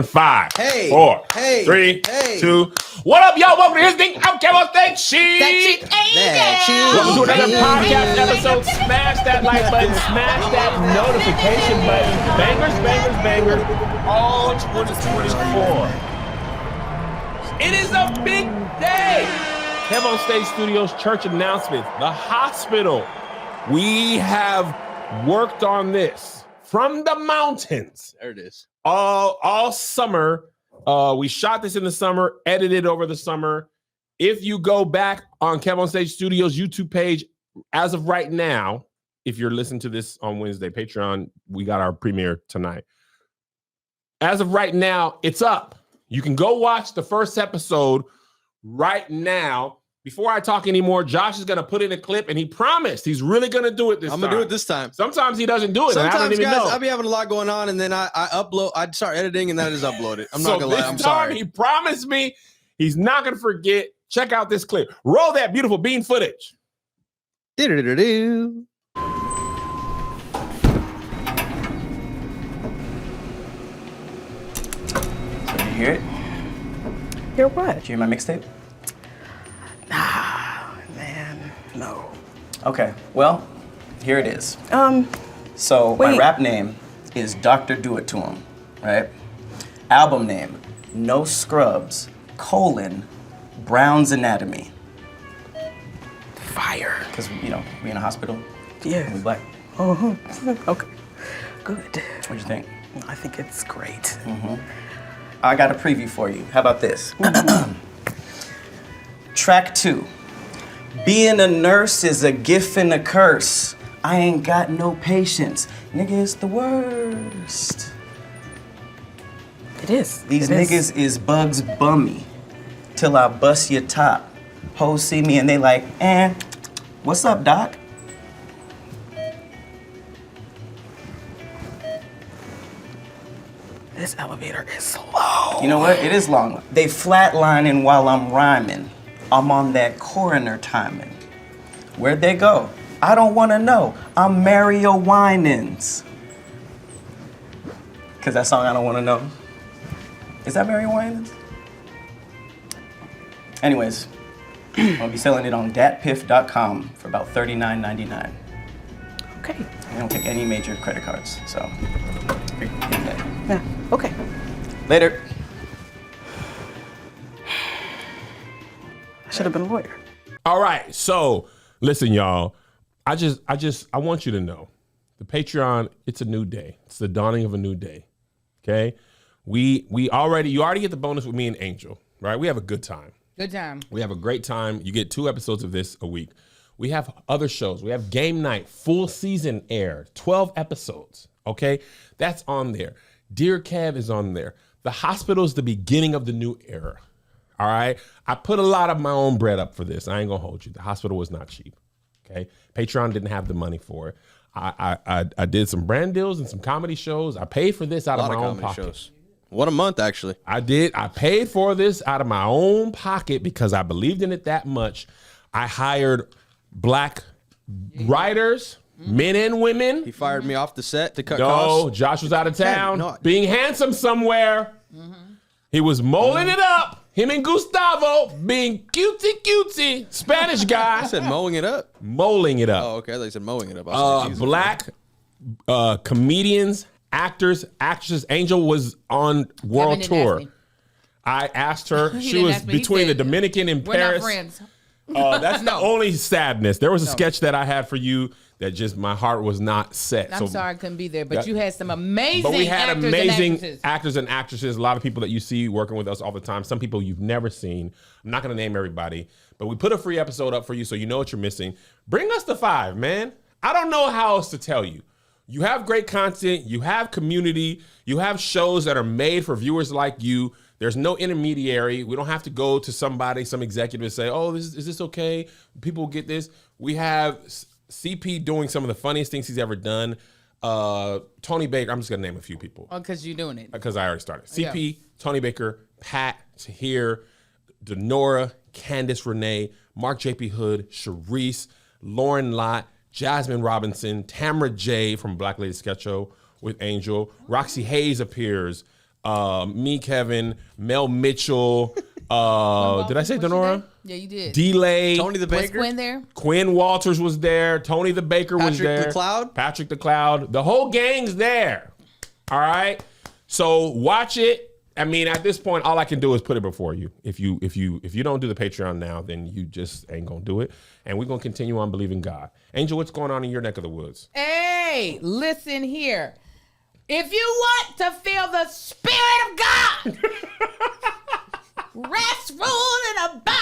in 5, 4, 3, 2. What up, y'all? Welcome to His Thing. I'm Kevin That Sheet. Welcome to another podcast episode. Smash that like button. Smash that notification button. Bangers. All 2024. It is a big day. Kev on Stage Studios church announcement. The hospital. We have worked on this from the mountains. There it is. All summer. We shot this in the summer, edited over the summer. If you go back on Kev on Stage Studios YouTube page, as of right now, if you're listening to this on Wednesday, Patreon, we got our premiere tonight. As of right now, it's up. You can go watch the first episode right now. Before I talk anymore, Josh is going to put in a clip, and he promised he's really going to do it this time. I'm going to do it this time. Sometimes he doesn't do it. Sometimes, and I don't even know. I'll be having a lot going on, and then I start editing, and then I just upload it. I'm not going to lie. I'm sorry. He promised me he's not going to forget. Check out this clip. Roll that beautiful bean footage. Do-do-do-do-do. So did you hear it? Hear what? Did you hear my mixtape? Ah, man, no. Okay, well, here it is. So wait. my rap name is Dr. Do It To Him, right? Album name, No Scrubs, Brown's Anatomy. Fire. Because, we in a hospital. Yeah. And we black. Uh-huh. Okay, good. What'd you think? I think it's great. I got a preview for you. How about this? Track 2. Being a nurse is a gift and a curse. I ain't got no patience. Nigga, it's the worst. It is. These niggas is bugs bummy till I bust your top. Hoes see me and they like, what's up, doc? This elevator is slow. You know what? It is long. They flatlining while I'm rhyming. I'm on that coroner timing. Where'd they go? I don't want to know. I'm Mario Winans. Because that song I don't want to know. Is that Mario Winans? Anyways, I'll be selling it on datpiff.com for about $39.99. Okay. I don't take any major credit cards, so. Yeah, okay. Later. I should have been a lawyer. All right. So listen, y'all. I want you to know the Patreon, it's a new day. It's the dawning of a new day. Okay. You already get the bonus with me and Angel, right? We have a good time. Good time. We have a great time. You get 2 episodes of this a week. We have other shows. We have Game Night, full season air, 12 episodes. Okay. That's on there. Dear Kev is on there. The hospital is the beginning of the new era. All right. I put a lot of my own bread up for this. I ain't gonna hold you. The hospital was not cheap. Okay. Patreon didn't have the money for it. I did some brand deals and some comedy shows. I paid for this out of my own pocket. Shows. What a month, actually. I did. I paid for this out of my own pocket because I believed in it that much. I hired black writers, men and women. He fired me off the set to cut costs. No, Josh was out of town, being handsome somewhere. He was molding it up. Him and Gustavo being cutesy, Spanish guy. I said mowing it up. Molding it up. Oh, okay. I thought you said mowing it up. Black comedians, actors, actresses. Angel was on world tour. I asked her. She was between the Dominican and Paris. We're not friends. That's the only sadness. There was a sketch that I had for you that just my heart was not set. I'm sorry I couldn't be there, but you had some amazing But we had actors amazing and actresses. actors and actresses, a lot of people that you see working with us all the time, some people you've never seen. I'm not going to name everybody, but we put a free episode up for you so you know what you're missing. Bring us the 5, man. I don't know how else to tell you. You have great content. You have community. You have shows that are made for viewers like you. There's no intermediary. We don't have to go to somebody, some executive and say, oh, is this okay? People get this. We have CP doing some of the funniest things he's ever done. Tony Baker, I'm just gonna name a few people. Oh, because you're doing it. Because I already started. CP, Tony Baker, Pat, Tahir, Denora, Candace Renee, Mark J.P. Hood, Sharice, Lauren Lott, Jasmine Robinson, Tamra J from Black Lady Sketch Show with Angel, Roxy Hayes appears, me, Kevin, Mel Mitchell. Did I say Was she Denora? there? Yeah, you did. D-Lay. Tony the Was Baker. Quinn there? Quinn Walters was there. Tony the Baker was Patrick there. the Cloud? Patrick the Cloud. The whole gang's there. All right. So watch it. I mean, at this point, all I can do is put it before you. If you don't do the Patreon now, then you just ain't gonna do it. And we're gonna continue on believing God. Angel, what's going on in your neck of the woods? Hey, listen here. If you want to feel the Spirit of God rest, rule, and abide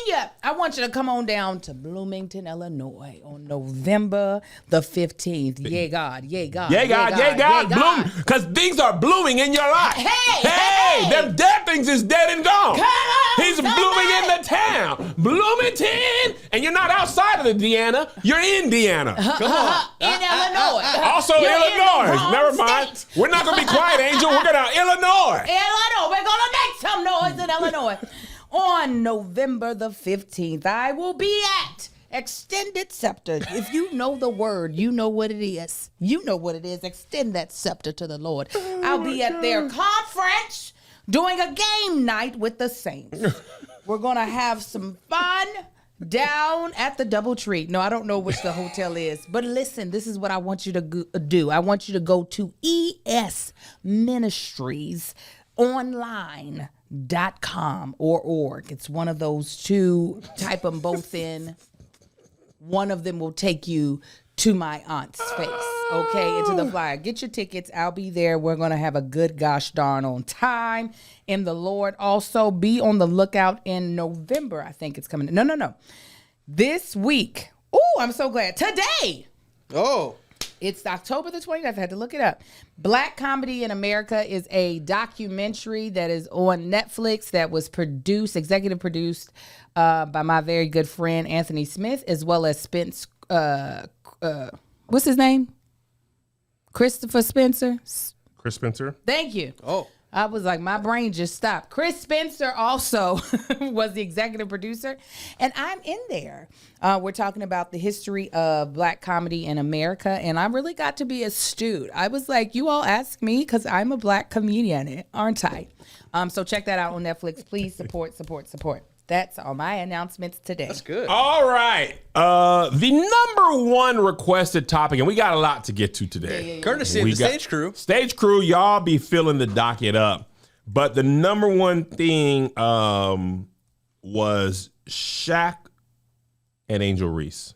in you, I want you to come on down to Bloomington, Illinois on November the 15th. Yay, God. Yay, God. Yay, God, yay, God, bloom, because things are blooming in your life. Hey, them dead things is dead and gone. Come on, He's somebody. blooming in the town, Bloomington, and you're not outside of Indiana, you're in Indiana. Come on. in Illinois. Also You're in the Illinois. wrong Never mind. state. We're not gonna be quiet, Angel. We're gonna Illinois. Illinois. We're gonna make some noise in Illinois. On November the 15th, I will be at Extended Scepter. If you know the word, you know what it is. You know what it is. Extend that scepter to the Lord. I'll be at their conference doing a game night with the Saints. We're gonna have some fun down at the DoubleTree. No, I don't know which the hotel is, but listen, this is what I want you to do. I want you to go to ES Ministries online.com or org. It's one of those two. Type them both in. One of them will take you to my aunt's face, okay, into the flyer. Get your tickets. I'll be there. We're going to have a good gosh darn on time in the Lord. Also, be on the lookout in November. I think it's coming. No. This week. Oh, I'm so glad. Today. Oh. It's October the 29th. I had to look it up. Black Comedy in America is a documentary that is on Netflix that was executive produced by my very good friend Anthony Smith, as well as Spence. What's his name? Christopher Spencer. Chris Spencer. Thank you. Oh. I was like, my brain just stopped. Chris Spencer also was the executive producer, and I'm in there. We're talking about the history of Black comedy in America, and I really got to be astute. I was like, you all ask me because I'm a Black comedian, aren't I? So check that out on Netflix. Please support. That's all my announcements today. That's good. All right. The number one requested topic, and we got a lot to get to today. Courtesy of the stage crew. Stage crew, y'all be filling the docket up. But the number one thing was Shaq and Angel Reese.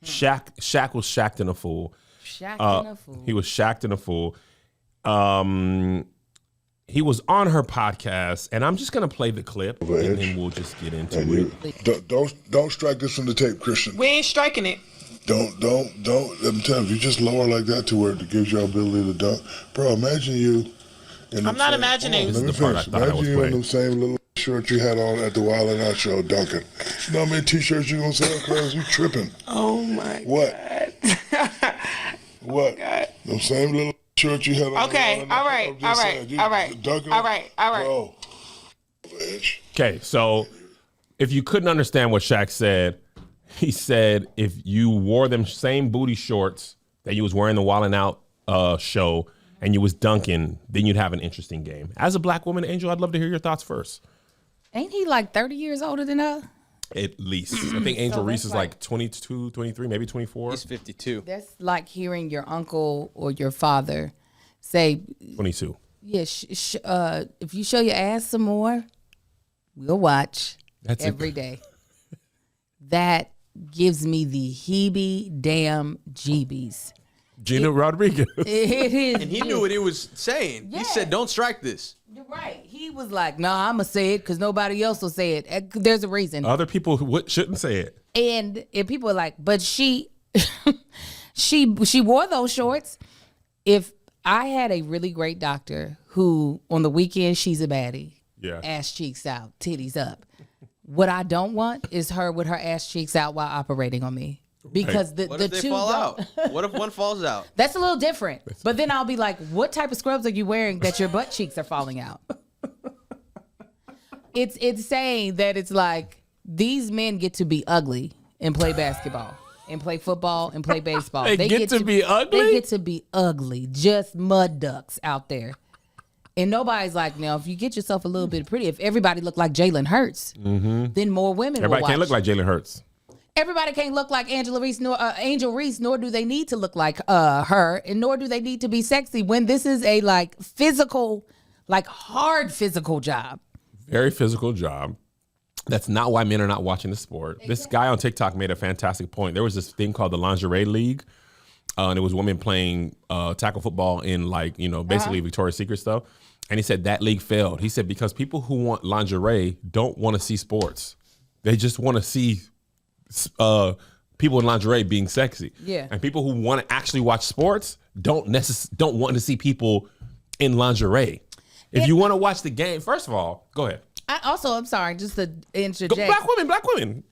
Shaq was Shaqtin A Fool. Shaqtin A Fool. He was Shaqtin A Fool. He was on her podcast, and I'm just gonna play the clip, and then we'll just get into it. Don't strike this from the tape, Christian. We ain't striking it. Don't. I'm telling you, just lower like that to where it gives you ability to dunk. Bro, imagine you. I'm not imagining. Let me This is the part I finish. thought I Imagine was you in playing. them same little shirts you had on at the Wild 'N Out show dunking. You know how many t-shirts you gonna sell, cuz? You tripping. Oh my What? God. What? God. Them same little shirts you had on. Okay, at the Wild 'N Out. all right, I'm just all saying, right, you all right, dunking, all right, all right. Bro. Bitch. Okay, so if you couldn't understand what Shaq said, he said if you wore them same booty shorts that you was wearing the Wild 'N Out show and you was dunking, then you'd have an interesting game. As a Black woman, Angel, I'd love to hear your thoughts first. Ain't he like 30 years older than us? At least. I think Angel So Reese that's is like 22, 23, maybe 24. He's 52. That's like hearing your uncle or your father say, 22. yeah, if you show your ass some more, we'll watch That's every day. That gives me the damn jeebies. Gina Rodriguez. It is. And he knew what he was saying. Yeah. He said, don't strike this. You're right. He was like, nah, I'm going to say it because nobody else will say it. There's a reason. Other people shouldn't say it. And people are like, but she wore those shorts. If I had a really great doctor who on the weekend she's a baddie, Yeah. ass cheeks out, titties up. What I don't want is her with her ass cheeks out while operating on me. Because What the if they two fall don't- out? What if one falls out? That's a little different. But then I'll be like, what type of scrubs are you wearing that your butt cheeks are falling out? It's saying that it's like these men get to be ugly and play basketball and play football and play baseball. They get to be ugly? They get to be ugly, just mud ducks out there. And nobody's like, now, if you get yourself a little bit pretty, if everybody looked like Jalen Hurts, then more women will watch. Everybody can't look like Jalen Hurts. Everybody can't look like Angel Reese, nor do they need to look like her, and nor do they need to be sexy when this is a like physical, like hard physical job. Very physical job. That's not why men are not watching the sport. Exactly. This guy on TikTok made a fantastic point. There was this thing called the Lingerie League, and it was women playing tackle football in like, basically Victoria's Secret stuff. And he said that league failed. He said because people who want lingerie don't want to see sports. They just want to see people in lingerie being sexy. Yeah. And people who want to actually watch sports don't want to see people in lingerie. If you want to watch the game, first of all, go ahead. I'm sorry, just to interject. Black women.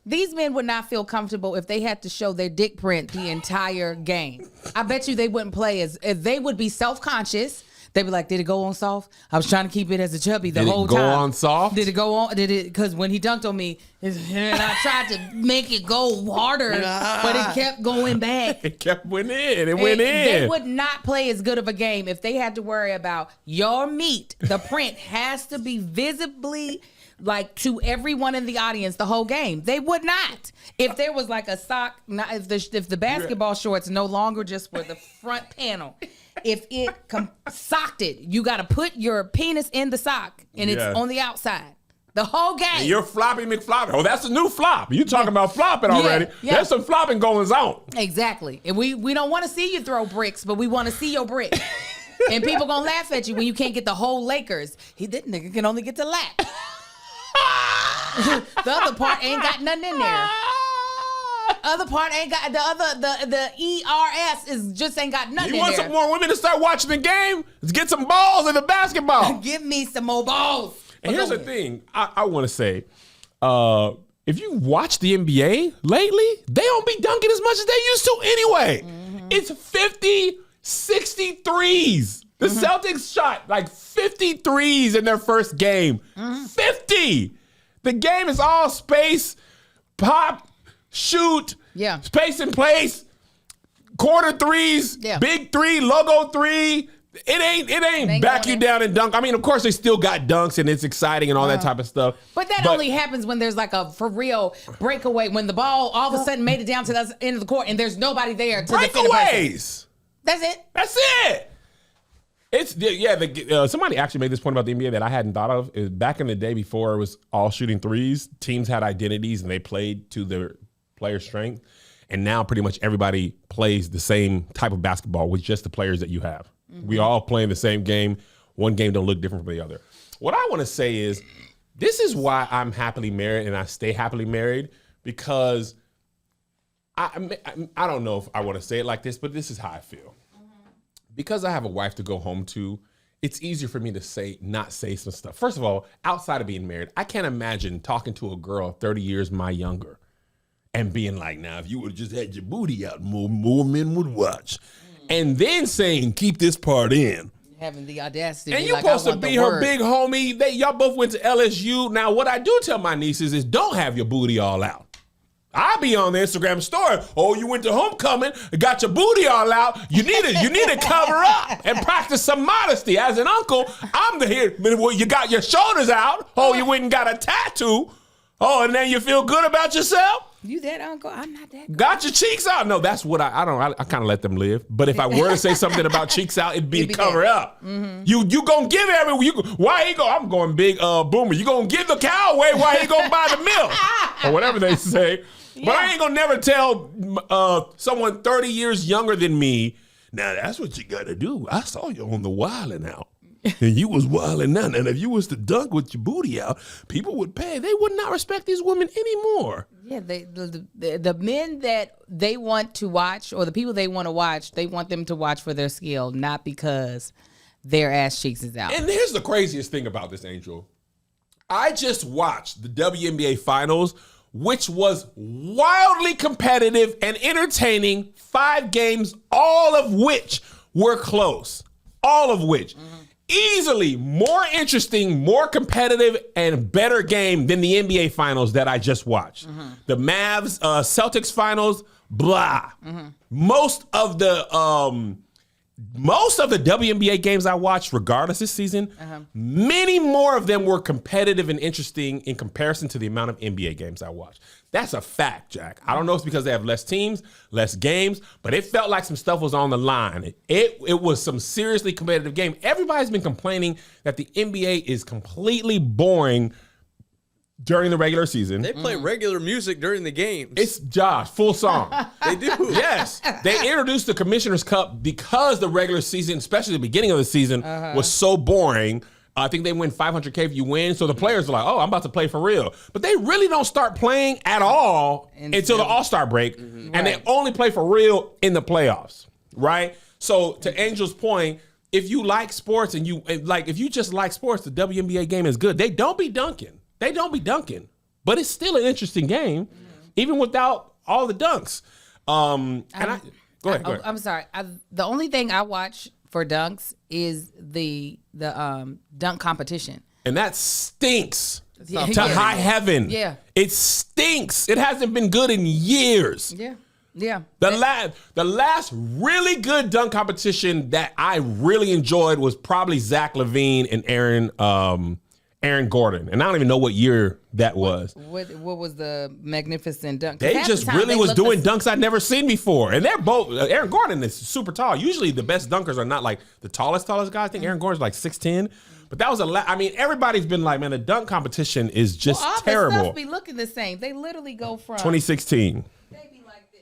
These men would not feel comfortable if they had to show their dick print the entire game. I bet you they wouldn't play as they would be self-conscious. They'd be like, did it go on soft? I was trying to keep it as a chubby the whole time. Did it go on soft? Did it go on? Did it? Because when he dunked on me, and I tried to make it go harder, but it kept going back. It kept went in. It went in. They would not play as good of a game if they had to worry about your meat. The print has to be visibly like to everyone in the audience the whole game. They would not. If there was like a sock, if the basketball shorts no longer just were the front panel. If it socked it, you got to put your penis in the sock and it's on the outside. The whole game. And you're floppy McFloppy. Oh, that's a new flop. You talking about flopping already. Yeah. There's some flopping going on. Exactly. And we don't want to see you throw bricks, but we want to see your brick. And people going to laugh at you when you can't get the whole Lakers. That nigga can only get to lap. The other part ain't got nothing in there. Other part ain't got the ERS is just ain't got nothing. You want some more women to start watching the game? Let's get some balls in the basketball. Give me some more balls. And here's the thing I want to say. If you watch the NBA lately, they don't be dunking as much as they used to anyway. Mm-hmm. It's 50, 60 threes. The Celtics shot like 50 threes in their first game. 50. The game is all space, pop, shoot, space and place, quarter threes, big three, logo three. It ain't back you down and dunk. I mean, of course, they still got dunks and it's exciting and all that type of stuff. But that only happens when there's like a for real breakaway, when the ball all of a sudden made it down to the end of the court and there's nobody there to defend the person. That's it. That's it. It's somebody actually made this point about the NBA that I hadn't thought of. Is back in the day before it was all shooting threes, teams had identities and they played to their player strength. And now pretty much everybody plays the same type of basketball with just the players that you have. We all playing the same game. One game don't look different from the other. What I want to say is this is why I'm happily married and I stay happily married, because I don't know if I want to say it like this, but this is how I feel. Because I have a wife to go home to, it's easier for me to not say some stuff. First of all, outside of being married, I can't imagine talking to a girl 30 years my younger and being like, now, if you would have just had your booty out, more men would watch. And then saying, keep this part in. Having the audacity. And you're supposed to be her big homie. Y'all both went to LSU. Now, what I do tell my nieces is don't have your booty all out. I'll be on the Instagram story. Oh, you went to homecoming, got your booty all out. You need to cover up and practice some modesty. As an uncle, I'm here. Well, you got your shoulders out. Oh, you went and got a tattoo. Oh, and then you feel good about yourself. You that uncle? I'm not that girl. Got your cheeks out? No, that's what I kind of let them live. But if I were to say something about cheeks out, it'd be cover up. Mm-hmm. You gonna give why he go? I'm going big boomer. You gonna give the cow away while he gonna buy the milk or whatever they say. Yeah. But I ain't gonna never tell someone 30 years younger than me, now that's what you gotta do. I saw you on the wildin' out. And you was wildin' out. And if you was to dunk with your booty out, people would pay. They would not respect these women anymore. Yeah, the men that they want to watch, or the people they want to watch, they want them to watch for their skill, not because their ass cheeks is out. And here's the craziest thing about this, Angel. I just watched the WNBA Finals, which was wildly competitive and entertaining. 5 games, all of which were close. All of which. Mm-hmm. Easily more interesting, more competitive, and better game than the NBA Finals that I just watched. Mm-hmm. The Mavs, Celtics Finals, blah. Mm-hmm. Most of the most of the WNBA games I watched, regardless this season, many more of them were competitive and interesting in comparison to the amount of NBA games I watched. That's a fact, Jack. I don't know if it's because they have less teams, less games, but it felt like some stuff was on the line. It was some seriously competitive game. Everybody's been complaining that the NBA is completely boring during the regular season. They play regular music during the games. It's Josh, full song. They do. Yes. They introduced the Commissioner's Cup because the regular season, especially the beginning of the season, was so boring. I think they win 500K if you win. So the players are like, oh, I'm about to play for real. But they really don't start playing at all until the All-Star break. And they only play for real in the playoffs, right? So to Angel's point, if you like sports and if you just like sports, the WNBA game is good. They don't be dunking. But it's still an interesting game, even without all the dunks. Go ahead. I'm sorry. The only thing I watch for dunks is the dunk competition. And that stinks to Yeah. high heaven. Yeah. It stinks. It hasn't been good in years. Yeah. The last really good dunk competition that I really enjoyed was probably Zach LaVine and Aaron Gordon. And I don't even know what year that was. What was the magnificent dunk? They Half just the time really they was look doing the- dunks I'd never seen before. And they're both, Aaron Gordon is super tall. Usually the best dunkers are not like the tallest guy. I think Aaron Gordon's like 6'10". But that was everybody's been like, man, the dunk competition is just all terrible. the stuff be looking the same. They literally go from 2016. They be like this.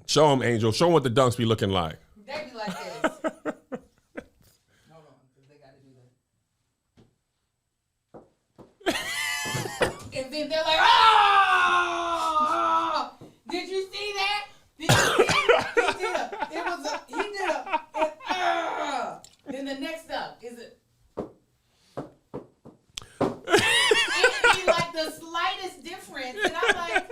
Show them, Angel. Show them what the dunks be looking like. They be like this. Hold on, because they got to do that. And then they're like, oh! Did you see that? Did you see that? He did a. Then the next up is it. It'd be like the slightest difference. And I'm like,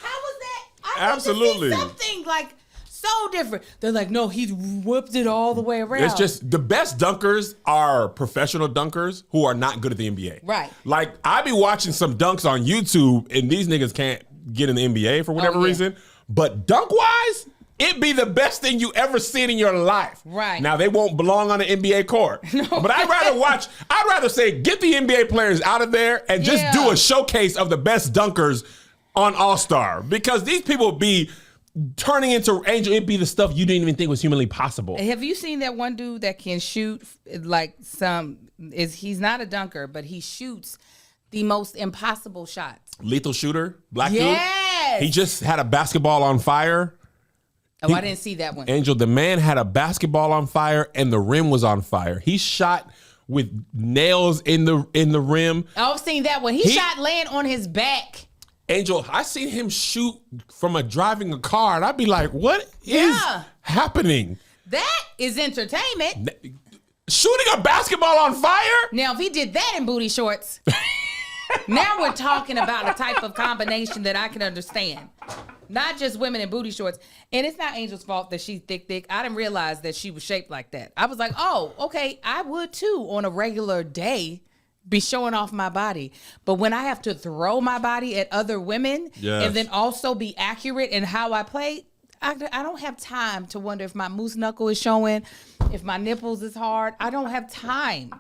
how was that? I want to see something like so different. They're like, no, he whipped it all the way around. It's just the best dunkers are professional dunkers who are not good at the NBA. Right. Like I be watching some dunks on YouTube and these niggas can't get in the NBA for whatever reason. But dunk wise, it'd be the best thing you ever seen in your life. Right. Now they won't belong on the NBA court. No. But I'd rather say get the NBA players out of there and just do a showcase of the best dunkers on All-Star. Because these people be turning into Angel, it'd be the stuff you didn't even think was humanly possible. Have you seen that one dude that can shoot like he's not a dunker, but he shoots the most impossible shots. Lethal shooter, black dude. Yes. He just had a basketball on fire. Oh, I didn't see that one. Angel, the man had a basketball on fire and the rim was on fire. He shot with nails in the rim. Oh, I've seen that one. He shot laying on his back. Angel, I seen him shoot from driving a car, and I'd be like, what is happening? That is entertainment. Shooting a basketball on fire? Now, if he did that in booty shorts, now we're talking about a type of combination that I can understand. Not just women in booty shorts. And it's not Angel's fault that she's thick. I didn't realize that she was shaped like that. I was like, oh, okay, I would too on a regular day be showing off my body. But when I have to throw my body at other women and then also be accurate in how I play, I don't have time to wonder if my moose knuckle is showing, if my nipples is hard. I don't have time.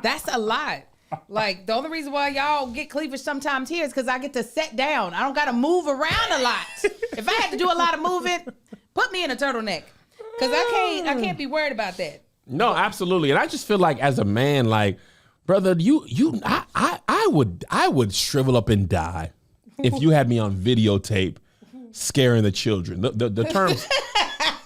That's a lot. Like, the only reason why y'all get cleavage sometimes here is because I get to sit down. I don't got to move around a lot. If I had to do a lot of moving, put me in a turtleneck. Because I can't be worried about that. No, absolutely. And I just feel like as a man, like, brother, I would shrivel up and die if you had me on videotape scaring the children. The terms,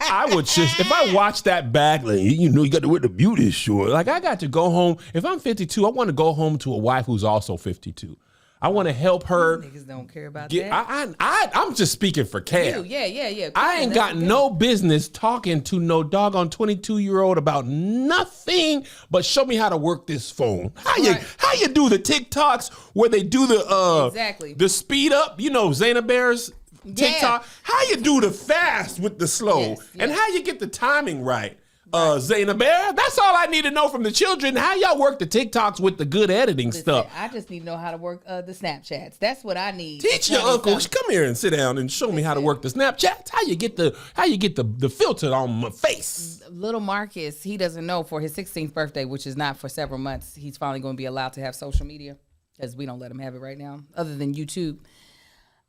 I would just, if I watch that back, like, you got to wear the beauty short. Like, I got to go home. If I'm 52, I want to go home to a wife who's also 52. I want to help her. Niggas don't care about that. I'm just speaking for Cam. Yeah. I ain't got no business talking to no doggone 22-year-old about nothing but show me how to work this phone. How you do the TikToks where they do the speed up, Zayna Bear's TikTok. How you do the fast with the slow and how you get the timing right. Zaina Bear. That's all I need to know from the children. How y'all work the TikToks with the good editing stuff? I just need to know how to work the Snapchats. That's what I need. Teach your uncle. Come here and sit down and show me how to work the Snapchats. How you get the filter on my face. Little Marcus, he doesn't know for his 16th birthday, which is not for several months, he's finally going to be allowed to have social media because we don't let him have it right now, other than YouTube.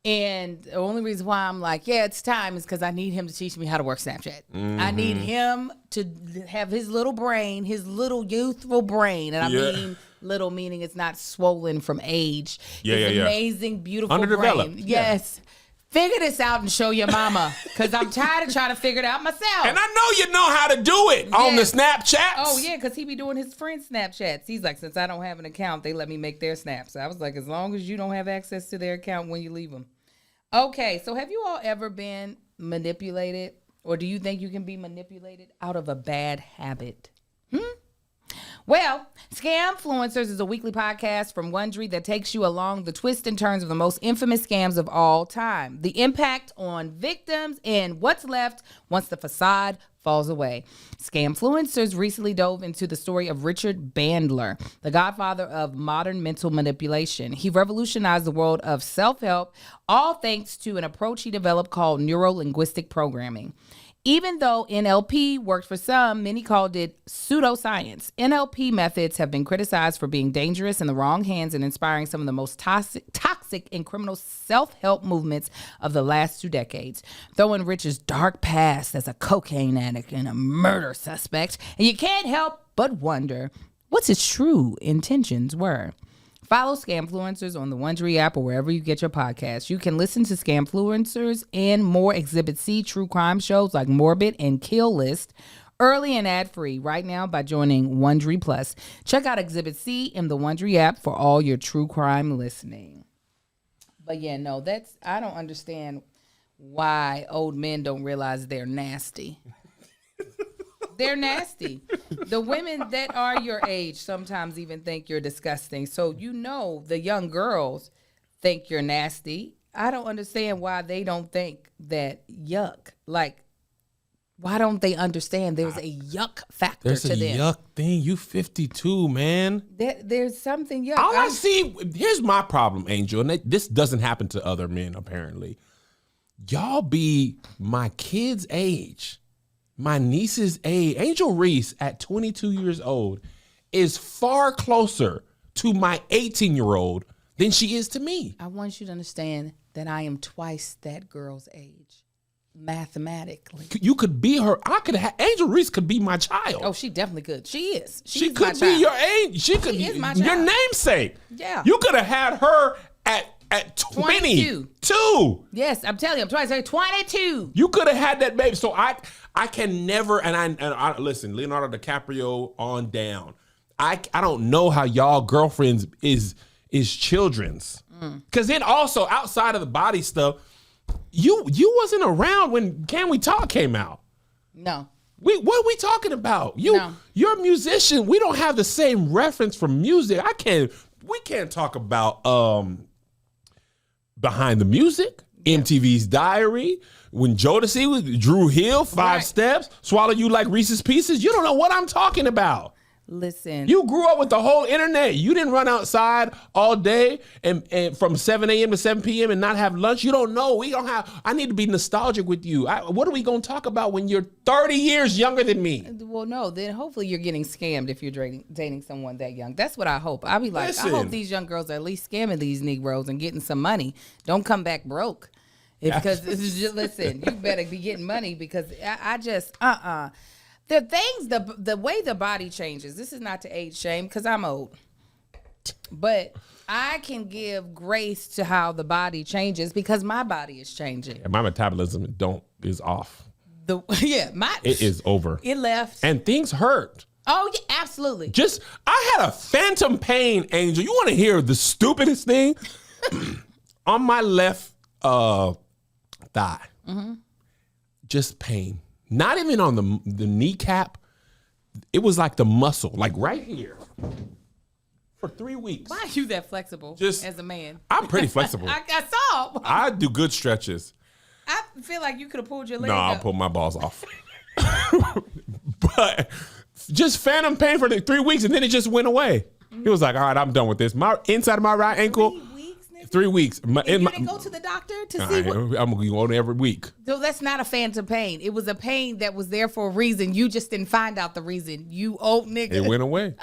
And the only reason why I'm like, yeah, it's time is because I need him to teach me how to work Snapchat. I need him to have his little brain, his little youthful brain. And I mean little meaning it's not swollen from age. His amazing, beautiful underdeveloped. brain. Yes. Figure this out and show your mama because I'm tired of trying to figure it out myself. And I know you know how to do it on the Snapchats. Oh, yeah, because he be doing his friends' Snapchats. He's like, since I don't have an account, they let me make their snaps. I was like, as long as you don't have access to their account when you leave them. Okay, so have you all ever been manipulated, or do you think you can be manipulated out of a bad habit? Well, Scamfluencers is a weekly podcast from Wondery that takes you along the twists and turns of the most infamous scams of all time, the impact on victims, and what's left once the facade falls away. Scamfluencers recently dove into the story of Richard Bandler, the godfather of modern mental manipulation. He revolutionized the world of self-help, all thanks to an approach he developed called neuro-linguistic programming. Even though NLP worked for some, many called it pseudoscience. NLP methods have been criticized for being dangerous in the wrong hands and inspiring some of the most toxic and criminal self-help movements of the last 2 decades. Though in Rich's dark past as a cocaine addict and a murder suspect, and you can't help but wonder what his true intentions were. Follow Scamfluencers on the Wondery app or wherever you get your podcasts. You can listen to Scamfluencers and more Exhibit C true crime shows like Morbid and Kill List early and ad-free right now by joining Wondery Plus. Check out Exhibit C in the Wondery app for all your true crime listening. But yeah, no, I don't understand why old men don't realize they're nasty. They're nasty. The women that are your age sometimes even think you're disgusting. So the young girls think you're nasty. I don't understand why they don't think that yuck. Like, why don't they understand there's a yuck factor to them? There's a yuck thing. You 52, man. There's something yuck. All I see, here's my problem, Angel, and this doesn't happen to other men, apparently. Y'all be my kid's age. My niece's age, Angel Reese, at 22 years old, is far closer to my 18-year-old than she is to me. I want you to understand that I am twice that girl's age, mathematically. You could be her. Angel Reese could be my child. Oh, she definitely could. She is. She could be your age. She is my child. Your namesake. Yeah. You could have had her at 22. Yes, I'm telling you, I'm trying to say 22. You could have had that baby. So I can never, and I listen, Leonardo DiCaprio on down. I don't know how y'all girlfriends is children's. Because then also outside of the body stuff, you wasn't around when Can We Talk came out. No. What are we talking about? You're a musician. We don't have the same reference for music. We can't talk about Behind the Music, MTV's Diary, when Jodeci was Drew Hill, 5 Steps, Swallow You Like Reese's Pieces. You don't know what I'm talking about. Listen. You grew up with the whole internet. You didn't run outside all day and from 7 a.m. to 7 p.m. and not have lunch. You don't know. I need to be nostalgic with you. What are we going to talk about when you're 30 years younger than me? Well, no, then hopefully you're getting scammed if you're dating someone that young. That's what I hope. I'll be like, Listen. I hope these young girls are at least scamming these Negroes and getting some money. Don't come back broke. Because, listen, you better be getting money because I just, The things, the way the body changes, this is not to age shame because I'm old, but I can give grace to how the body changes because my body is changing. And my metabolism is off. It is over. It left. And things hurt. Oh, yeah, absolutely. I had a phantom pain, Angel. You want to hear the stupidest thing? On my left thigh. Mm-hmm. Just pain. Not even on the kneecap. It was like the muscle, like right here. For 3 weeks. Why are you that flexible as a man? I'm pretty flexible. I saw. I do good stretches. I feel like you could have pulled your leg No, up. I'll pull my balls off. But just phantom pain for 3 weeks, and then it just went away. He was like, all right, I'm done with this. My inside of my right ankle, 3 weeks, nigga? 3 weeks. And you didn't go to the doctor to see what? I'm going every week. So that's not a phantom pain. It was a pain that was there for a reason. You just didn't find out the reason. You old nigga. It went away.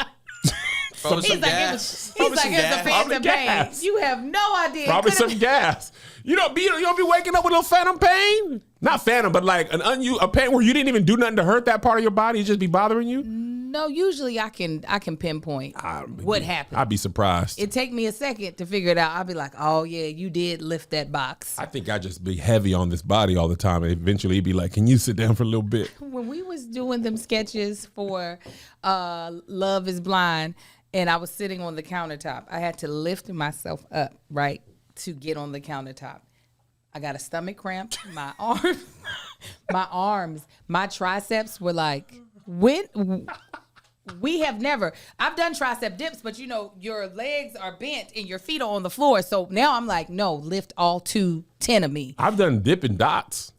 Probably He's some like, gas. it was a phantom Probably pain. gas. You have no idea. Probably It could've some gas. You don't be waking up with a little phantom pain? Not phantom, but like a pain where you didn't even do nothing to hurt that part of your body. It just be bothering you? No, usually I can pinpoint what happened. I'd be surprised. It take me a second to figure it out. I'll be like, oh yeah, you did lift that box. I think I just be heavy on this body all the time, and eventually he'd be like, can you sit down for a little bit? When we was doing them sketches for Love is Blind, and I was sitting on the countertop, I had to lift myself up, right, to get on the countertop. I got a stomach cramp. My arms, my triceps were like, when we have never. I've done tricep dips, but you know your legs are bent and your feet are on the floor. So now I'm like, no, lift all 210 of me. I've done Dippin' Dots.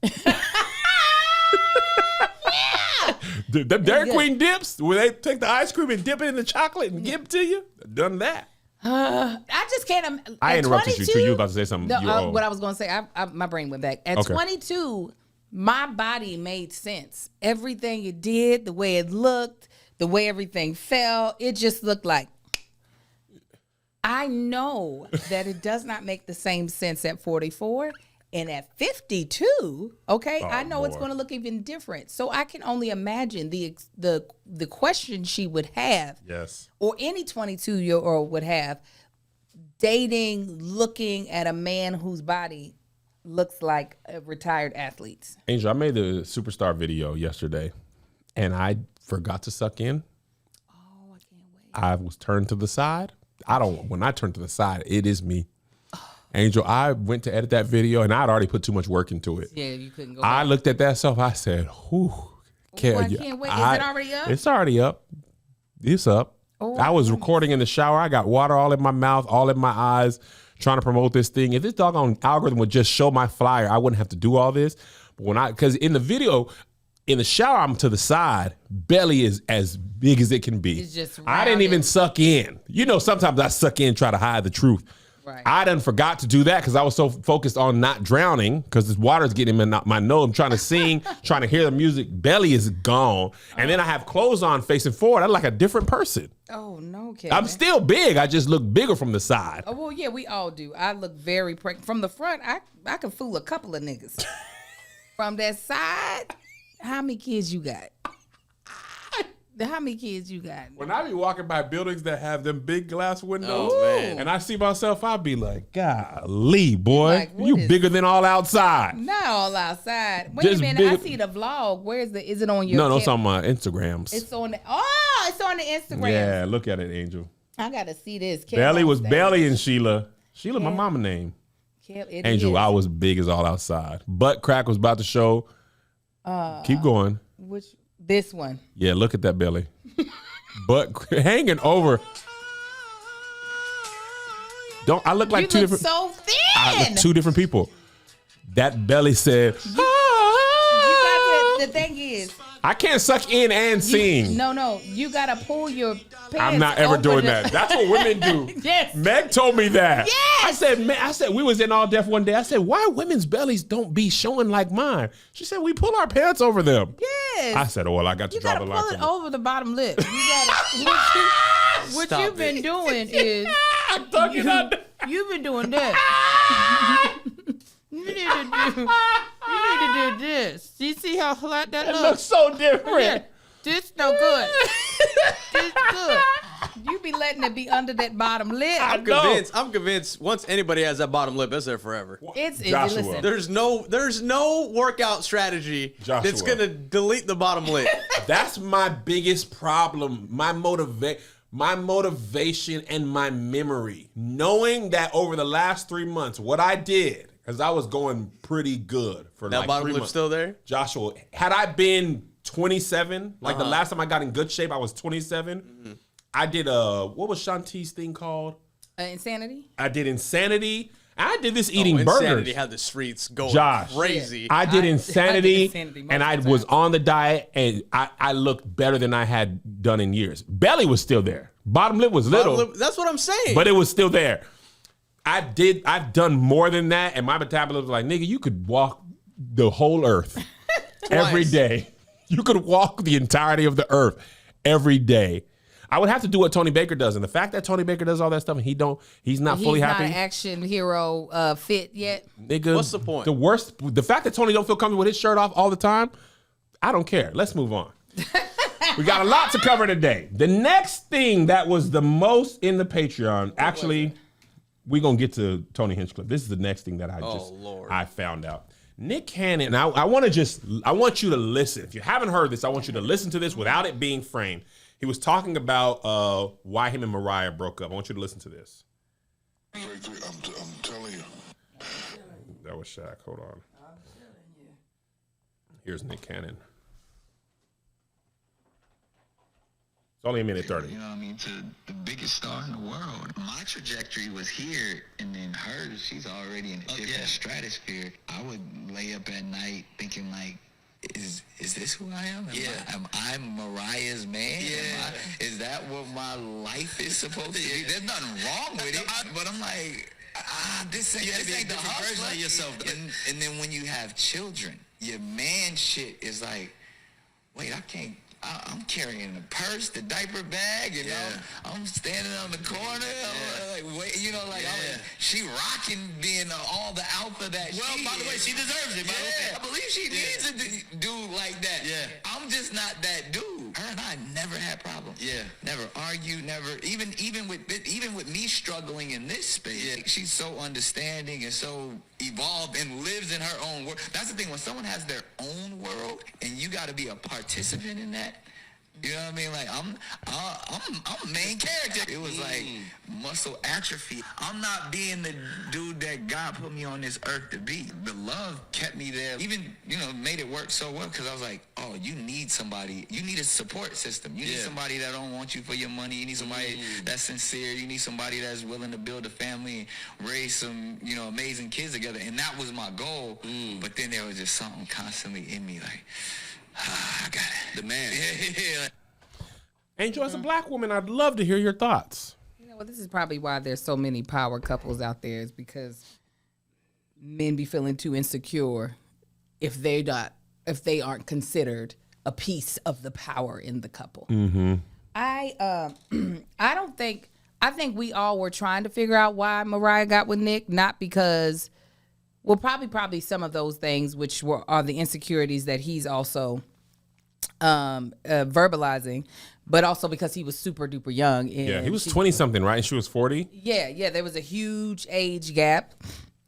The Dairy Queen dips, where they take the ice cream and dip it in the chocolate and give it to you. Done that. I just can't. I interrupted you too. You were about to say something. What I was going to say, my brain went back. At 22, my body made sense. Everything it did, the way it looked, the way everything felt, it just looked like. I know that it does not make the same sense at 44. And at 52, I know it's going to look even different. So I can only imagine the question she would have. Yes. Or any 22-year-old would have, dating, looking at a man whose body looks like a retired athlete's. Angel, I made the Superstar video yesterday, and I forgot to suck in. Oh, I can't wait. I was turned to the side. When I turn to the side, it is me. Angel, I went to edit that video, and I'd already put too much work into it. Yeah, you couldn't go I back. looked at that stuff. I said, whew. I can't wait. Is it already up? It's already up. It's up. Oh, I was recording in the shower. I got water all in my mouth, all in my eyes, trying to promote this thing. If this doggone algorithm would just show my flyer, I wouldn't have to do all this. But because in the video, in the shower, I'm to the side. Belly is as big as it can be. It's just I didn't even rounded. suck in. You know, sometimes I suck in, try to hide the truth. Right. I done forgot to do that because I was so focused on not drowning because this water's getting in my nose. I'm trying to sing, trying to hear the music. Belly is gone. And then I have clothes on facing forward. I'm like a different person. Oh, no, Kevin. I'm still big. I just look bigger from the side. Oh, well, yeah, we all do. I look very pregnant. From the front, I can fool a couple of niggas. From that side, how many kids you got? How many kids you got? When I be walking by buildings that have them big glass windows, man. and I see myself, I be like, golly, boy, Like, what you is- bigger than all outside. Not all outside. Wait Just a minute, I big- see the vlog. Is it on your No, it's on my Instagrams. It's on the Instagram. Yeah, look at it, Angel. I gotta see this. Kev Belly on was stage. Belly and Sheila. Sheila, my mama name. Kev, it Angel, is. I was big as all outside. Butt crack was about to show. Keep going. This one. Yeah, look at that belly. Hanging over. I look like You two look different. so thin. I look two different people. That belly said. The thing is, I can't suck in and sing. no, you gotta pull your pants. I'm not ever over doing the- that. That's what women do. Yes. Meg told me that. Yes. I said, we was in All Deaf one day. I said, why women's bellies don't be showing like mine? She said, we pull our pants over them. Yes. I said, oh, well, I got to You draw gotta the pull line. it over the bottom lip. You gotta. What Stop you've been doing is I'm talking under. you've been doing that. You need to do this. You see how flat that It looks? looks so different. Yeah. This no good. This good. You be letting it be under that bottom lip. I'm convinced once anybody has that bottom lip, that's there forever. It's Joshua. listen. There's no workout strategy that's Joshua. gonna delete the bottom lip. That's my biggest problem. My motivation and my memory. Knowing that over the last 3 months, what I did, because I was going pretty good for That like bottom 3 lip months. still there? Joshua, had I been 27, like the last time I got in good shape, I was 27. I did what was Shanti's thing called? Insanity. I did Insanity. I did this eating Insanity burgers. had the streets going Josh, crazy. I did Insanity, Insanity and I multiple was times. on the diet, and I looked better than I had done in years. Belly was still there. Bottom lip was little, That's what I'm saying. but it was still there. I've done more than that, and my metabolism was like, nigga, you could walk the whole earth every day. You could walk the entirety of the earth every day. I would have to do what Tony Baker does, and the fact that Tony Baker does all that stuff and he's not fully He's happy. not an action hero fit yet. Nigga, What's the point? The fact that Tony don't feel comfortable with his shirt off all the time, I don't care. Let's move on. We got a lot to cover today. The next thing that was the most in the Patreon, actually, we're going to get to Tony Hinchcliff. This is the next thing that I found out. Nick Cannon, I want you to listen. If you haven't heard this, I want you to listen to this without it being framed. He was talking about why him and Mariah broke up. I want you to listen to this. I'm telling you. That was Shaq. Hold on. Here's Nick Cannon. It's only a minute 30. You know what I mean? To the biggest star in the world. My trajectory was here, and then hers, she's already in a different stratosphere. I would lay up at night thinking like, is this who I am? Am I Mariah's man? Is that what my life is supposed to be? There's nothing wrong with it, but I'm like, this ain't the version of yourself. And then when you have children, your man shit is like, wait, I'm carrying the purse, the diaper bag, you know. I'm standing on the corner, she rocking being all the alpha that she is. Well, by the way, she deserves it. I believe she needs a dude like that. Yeah. I'm just not that dude. Her and I never had problems. Yeah. Never argued, never, even with me struggling in this space, she's so understanding and so evolved and lives in her own world. That's the thing, when someone has their own world and you got to be a participant in that, you know what I mean? Like, I'm a main character. It was like muscle atrophy. I'm not being the dude that God put me on this earth to be. The love kept me there. Even, made it work so well because I was like, oh, you need somebody. You need a support system. You need somebody that don't want you for your money. You need somebody that's sincere. You need somebody that's willing to build a family and raise some, amazing kids together. And that was my goal. But then there was just something constantly in me like, I got it. The man. Angel, as a black woman, I'd love to hear your thoughts. Well, this is probably why there's so many power couples out there, is because men be feeling too insecure if they aren't considered a piece of the power in the couple. Mm-hmm. I think we all were trying to figure out why Mariah got with Nick, not because, well, probably some of those things, which are the insecurities that he's also verbalizing, but also because he was super duper young. And he was 20 something, right? And she was 40. Yeah, there was a huge age gap.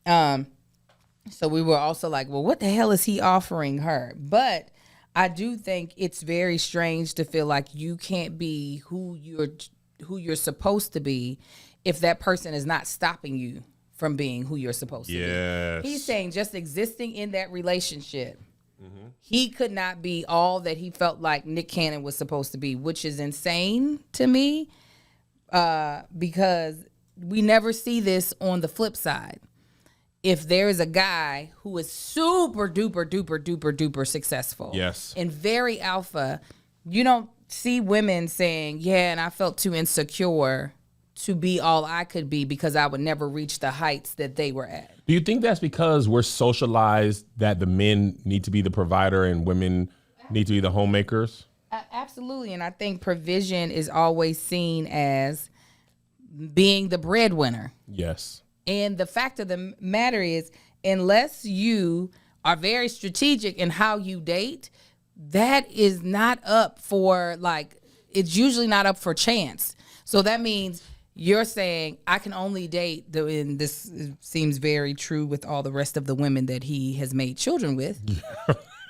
So we were also like, well, what the hell is he offering her? But I do think it's very strange to feel like you can't be who you're supposed to be if that person is not stopping you from being who you're supposed to be. He's saying just existing in that relationship, he could not be all that he felt like Nick Cannon was supposed to be, which is insane to me, because we never see this on the flip side. If there is a guy who is super duper duper duper duper successful, and very alpha, you don't see women saying, yeah, and I felt too insecure to be all I could be because I would never reach the heights that they were at. Do you think that's because we're socialized that the men need to be the provider and women need to be the homemakers? Absolutely. And I think provision is always seen as being the breadwinner. Yes. And the fact of the matter is, unless you are very strategic in how you date, that is not up for, it's usually not up for chance. So that means you're saying, I can only date, and this seems very true with all the rest of the women that he has made children with.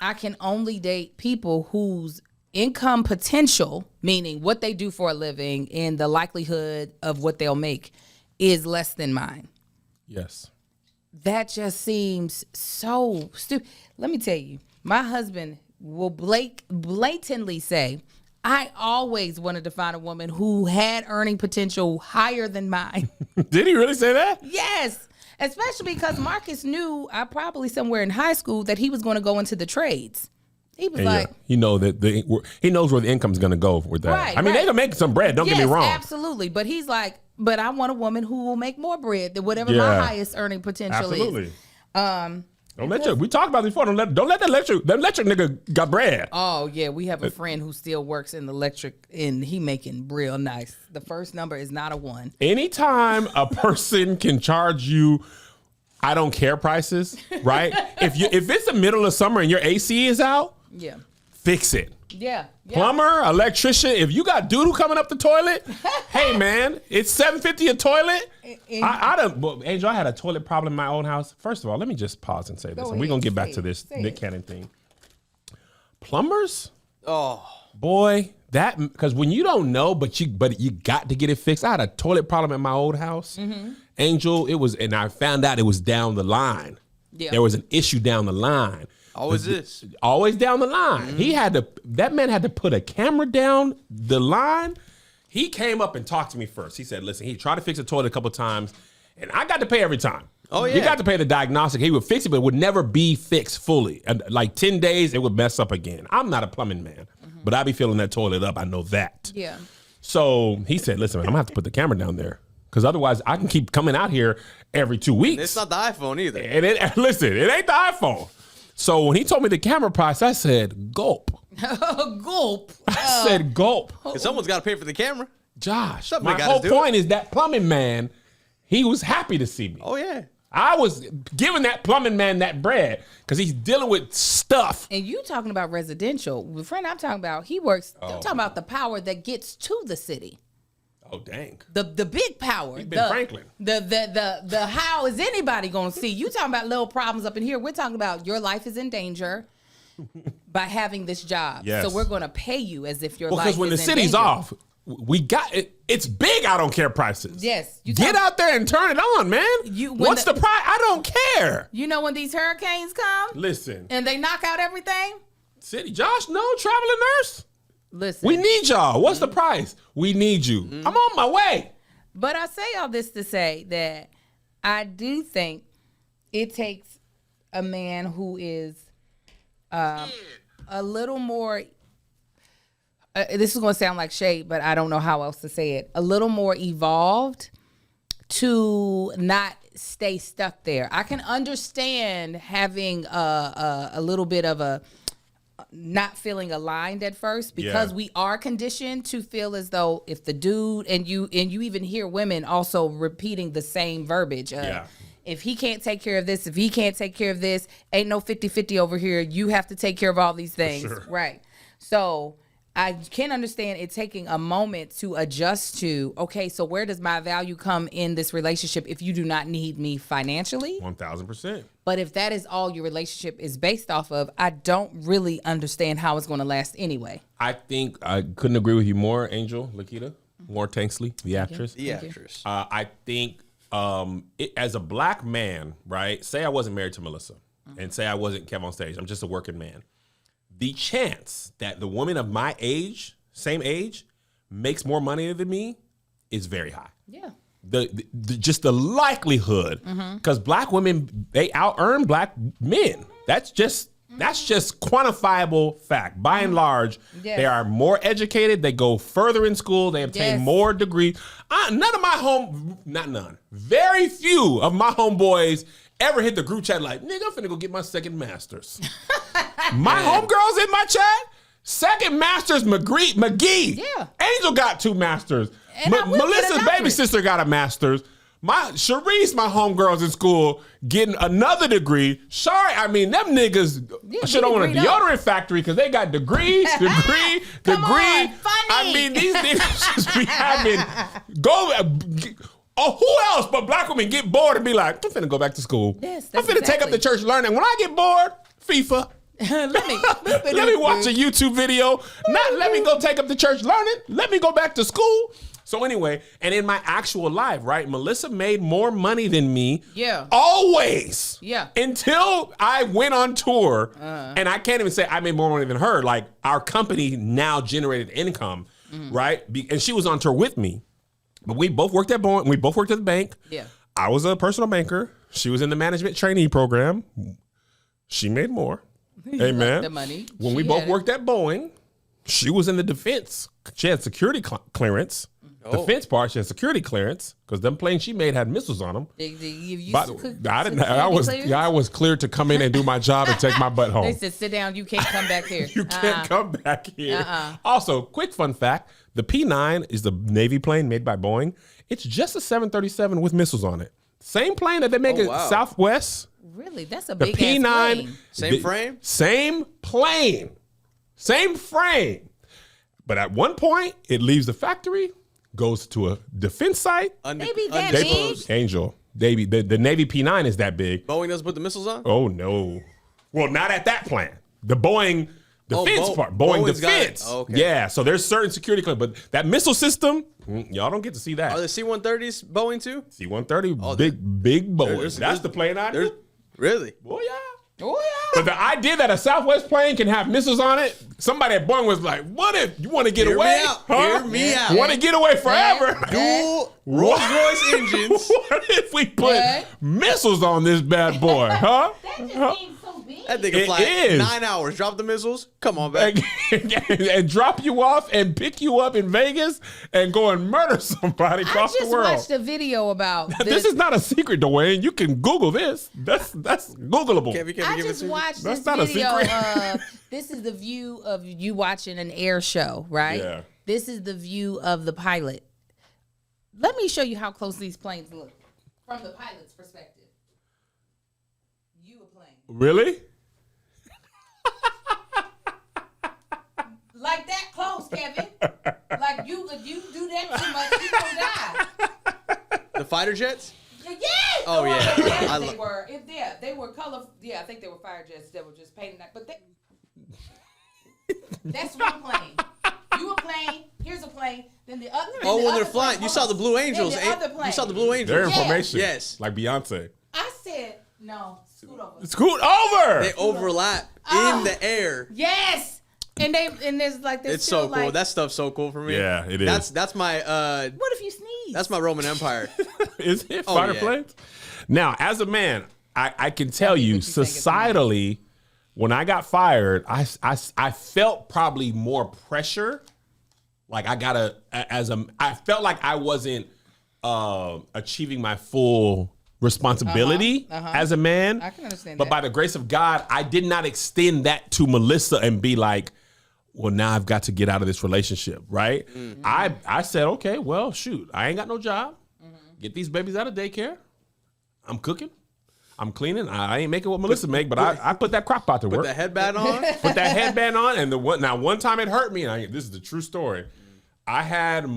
I can only date people whose income potential, meaning what they do for a living and the likelihood of what they'll make, is less than mine. Yes. That just seems so stupid. Let me tell you, my husband will blatantly say, I always wanted to find a woman who had earning potential higher than mine. Did he really say that? Yes. Especially because Marcus knew, probably somewhere in high school, that he was going to go into the trades. He was like, he knows where the income's going to go with that. Right, I mean, right. they can make some bread. Don't get me wrong. Absolutely. But he's like, but I want a woman who will make more bread than whatever my highest earning potential is. Don't let you. We talked about this before. Don't let that electric nigga got bread. Oh yeah, we have a friend who still works in the electric, and he making real nice. The first number is not a 1. Anytime a person can charge you, I don't care prices, right? If it's the middle of summer and your AC is out, fix it. Yeah. Plumber, electrician, if you got doo-doo coming up the toilet, hey man, it's $7.50 a toilet. Angel, I had a toilet problem in my own house. First of all, let me just pause and say this, and we're gonna get back to this Nick Cannon thing. Plumbers, boy, that because when you don't know, but you got to get it fixed. I had a toilet problem at my old house, Angel. And I found out it was down the line. Yeah. There was an issue down the line. Always down the line. That man had to put a camera down the line. He came up and talked to me first. He said, listen, he tried to fix the toilet a couple of times, and I got to pay every time. Oh, yeah. He got to pay the diagnostic. He would fix it, but it would never be fixed fully. And like 10 days, it would mess up again. I'm not a plumbing man, but I be filling that toilet up. I know that. Yeah. So he said, listen, man, I'm going to have to put the camera down there. Because otherwise, I can keep coming out here every 2 weeks. And it's not the iPhone either. And listen, it ain't the iPhone. So when he told me the camera price, I said, gulp. Gulp. I said, gulp. Because someone's got to pay for the camera. Josh, my whole point is that plumbing man, he was happy to see me. Oh, yeah. I was giving that plumbing man that bread because he's dealing with stuff. And you talking about residential. The friend I'm talking about, he works, I'm talking about the power that gets to the city. Oh, dang. The big power. Ben Franklin. The how is anybody going to see? You talking about little problems up in here. We're talking about your life is in danger by having this job. Yes. So we're going to pay you as if your life is in danger. Because when the city's off, we got it. It's big. I don't care prices. Yes. Get out there and turn it on, man. What's the price? I don't care. You know when these hurricanes come? Listen. And they knock out everything? City. Josh, no traveling nurse. Listen. We need y'all. What's the price? We need you. I'm on my way. But I say all this to say that I do think it takes a man who is a little more, this is going to sound like shade, but I don't know how else to say it, a little more evolved to not stay stuck there. I can understand having a little bit of a not feeling aligned at first because we are conditioned to feel as though if the dude and you even hear women also repeating the same verbiage. If he can't take care of this, if he can't take care of this, ain't no 50-50 over here. You have to take care of all these things. Sure. Right. So I can understand it taking a moment to adjust to, okay, so where does my value come in this relationship if you do not need me financially? 1,000%. But if that is all your relationship is based off of, I don't really understand how it's going to last anyway. I think I couldn't agree with you more, Angel Lakita, Moore Tanksley, the actress. The actress. I think as a black man, right, say I wasn't married to Melissa and say I wasn't Kev on stage, I'm just a working man. The chance that the woman of my age, same age, makes more money than me is very high. Yeah. Just the likelihood, because black women, they out earn black men. That's just quantifiable fact. By and large, they are more educated. They go further in school. They obtain more degrees. Very few of my homeboys ever hit the group chat like, nigga, I'm finna go get my second master's. My homegirls in my chat, second master's McGee. Yeah. Angel got 2 masters. Melissa's baby sister got a master's. Sharice, my homegirls in school, getting another degree. Sorry, I mean, them niggas should own a deodorant factory because they got degree. Come on, funny. I mean, these niggas just be having, who else but black women get bored and be like, I'm finna go back to school. Yes, I'm finna take up the church learning. When I get bored, FIFA. let me watch a YouTube video. Not let me go take up the church learning. Let me go back to school. So anyway, and in my actual life, right, Melissa made more money than me. Yeah. Always. Yeah. Until I went on tour. And I can't even say I made more money than her. Like, our company now generated income, right? And she was on tour with me. But we both worked at the bank. Yeah. I was a personal banker. She was in the management trainee program. She made more. Amen. The money. When She we both had it. worked at Boeing, she was in the defense. She had security clearance. Defense part, she had security clearance because them planes she made had missiles on them. They give you But I didn't. I was cleared to come in and do my job and take my butt home. They said, sit down. You can't come back here. You can't come back here. Also, quick fun fact: the P-9 is the Navy plane made by Boeing. It's just a 737 with missiles on it. Same plane that they make at Southwest. Really? That's a The big P-9, ass plane. Same frame? Same plane, same frame. But at one point, it leaves the factory, goes to a defense site. They be that undisclosed. big? Angel, the Navy P-9 is that big. Boeing doesn't put the missiles on? Oh no! Well, not at that plant. The Boeing defense part. Boeing Boeing's got it. defense. Oh, okay. Yeah. So there's certain security clearance, but that missile system, y'all don't get to see that. Are the C-130s Boeing too? C-130, big Boeing. That's the plane I do. Really? Oh yeah. Oh, yeah. But the idea that a Southwest plane can have missiles on it, somebody at Boeing was like, what if you want to get Hear me away? out. Hear me out. Want to get away forever? Dual Rolls-Royce engines. What if we put missiles on this bad boy, huh? That just seems so big. That thing can It fly is. 9 hours. Drop the missiles. Come on, back. and drop you off and pick you up in Vegas and go and murder somebody I across the just world. watched a video about This is not a secret, Dwayne. You can Google this. That's Googleable. I just watched That's this not a video secret. of this is the view of you watching an air show, right? Yeah. This is the view of the pilot. Let me show you how close these planes look from the pilot's perspective. You a plane. Really? Like that close, Kevin. Like if you do that too much, you gonna die. The fighter jets? Yes! Oh, yeah. Yes, I they lo- were. They were color. Yeah, I think they were fire jets that were just painted that. But that's one plane. You a plane. Here's a plane. Then the other. Oh, when they're flying. You saw the Blue Angels. Then the other plane. You saw the Blue Angels. Their information. Yes. Like Beyonce. I said no. Scoot over. Scoot over. They overlap in the air. Yes. And there's like this. It's so cool. That stuff's so cool for me. Yeah, it is. That's my What if you sneeze? that's my Roman Empire. Is it Oh, fighter yeah. planes? Now, as a man, I can tell you, what you think it's societally, when I got fired, I felt probably more pressure. Like I felt like I wasn't achieving my full responsibility as a man. I can understand But that. by the grace of God, I did not extend that to Melissa and be like, well, now I've got to get out of this relationship, right? Mm-hmm. I said, okay, well, shoot, I ain't got no job. Mm-hmm. Get these babies out of daycare. I'm cooking. I'm cleaning. I ain't making what Melissa make, but I put that crock pot to Put work. the headband on. Put that headband on, and one time it hurt me, and this is the true story. I had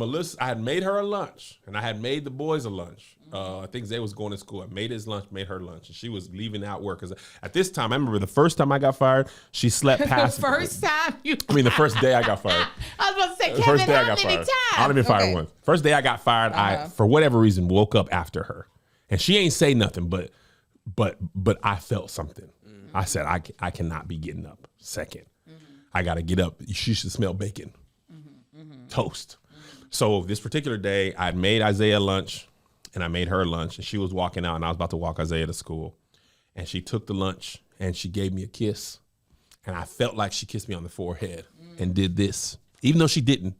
made her a lunch, and I had made the boys a lunch. I think Zay was going to school. I made his lunch, made her lunch, and she was leaving out work. Because at this time, I remember the first time I got fired, she slept past. The first time you. I mean, the first day I got fired. I was about to say, The Kevin, first day I how got many fired. times? I only been fired Okay. once. First day I got fired, I for whatever reason woke up after her, and she ain't say nothing, but I felt something. I said I cannot be getting up. Second, I got to get up. She should smell bacon, toast. So this particular day, I made Isaiah lunch, and I made her lunch, and she was walking out, and I was about to walk Isaiah to school, and she took the lunch and she gave me a kiss, and I felt like she kissed me on the forehead and did this. Even though she didn't,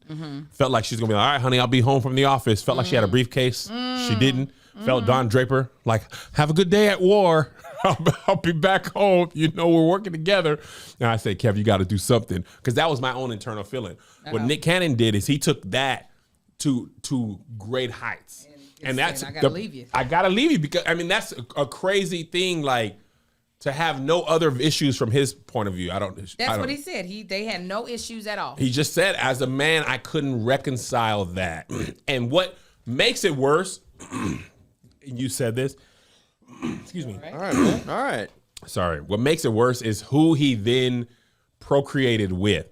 felt like she's gonna be like, all right, honey, I'll be home from the office. Felt like she had a briefcase. She didn't. Felt Don Draper, like, have a good day at war. I'll be back home. You know, we're working together. And I said, Kev, you got to do something. Because that was my own internal feeling. What Nick Cannon did is he took that to great heights. And that's I gotta leave you. I gotta leave you because I mean that's a crazy thing, like to have no other issues from his point of view. That's what he said. They had no issues at all. He just said, as a man, I couldn't reconcile that. And what makes it worse, you said this, excuse me. All right, man. All right. Sorry. What makes it worse is who he then procreated with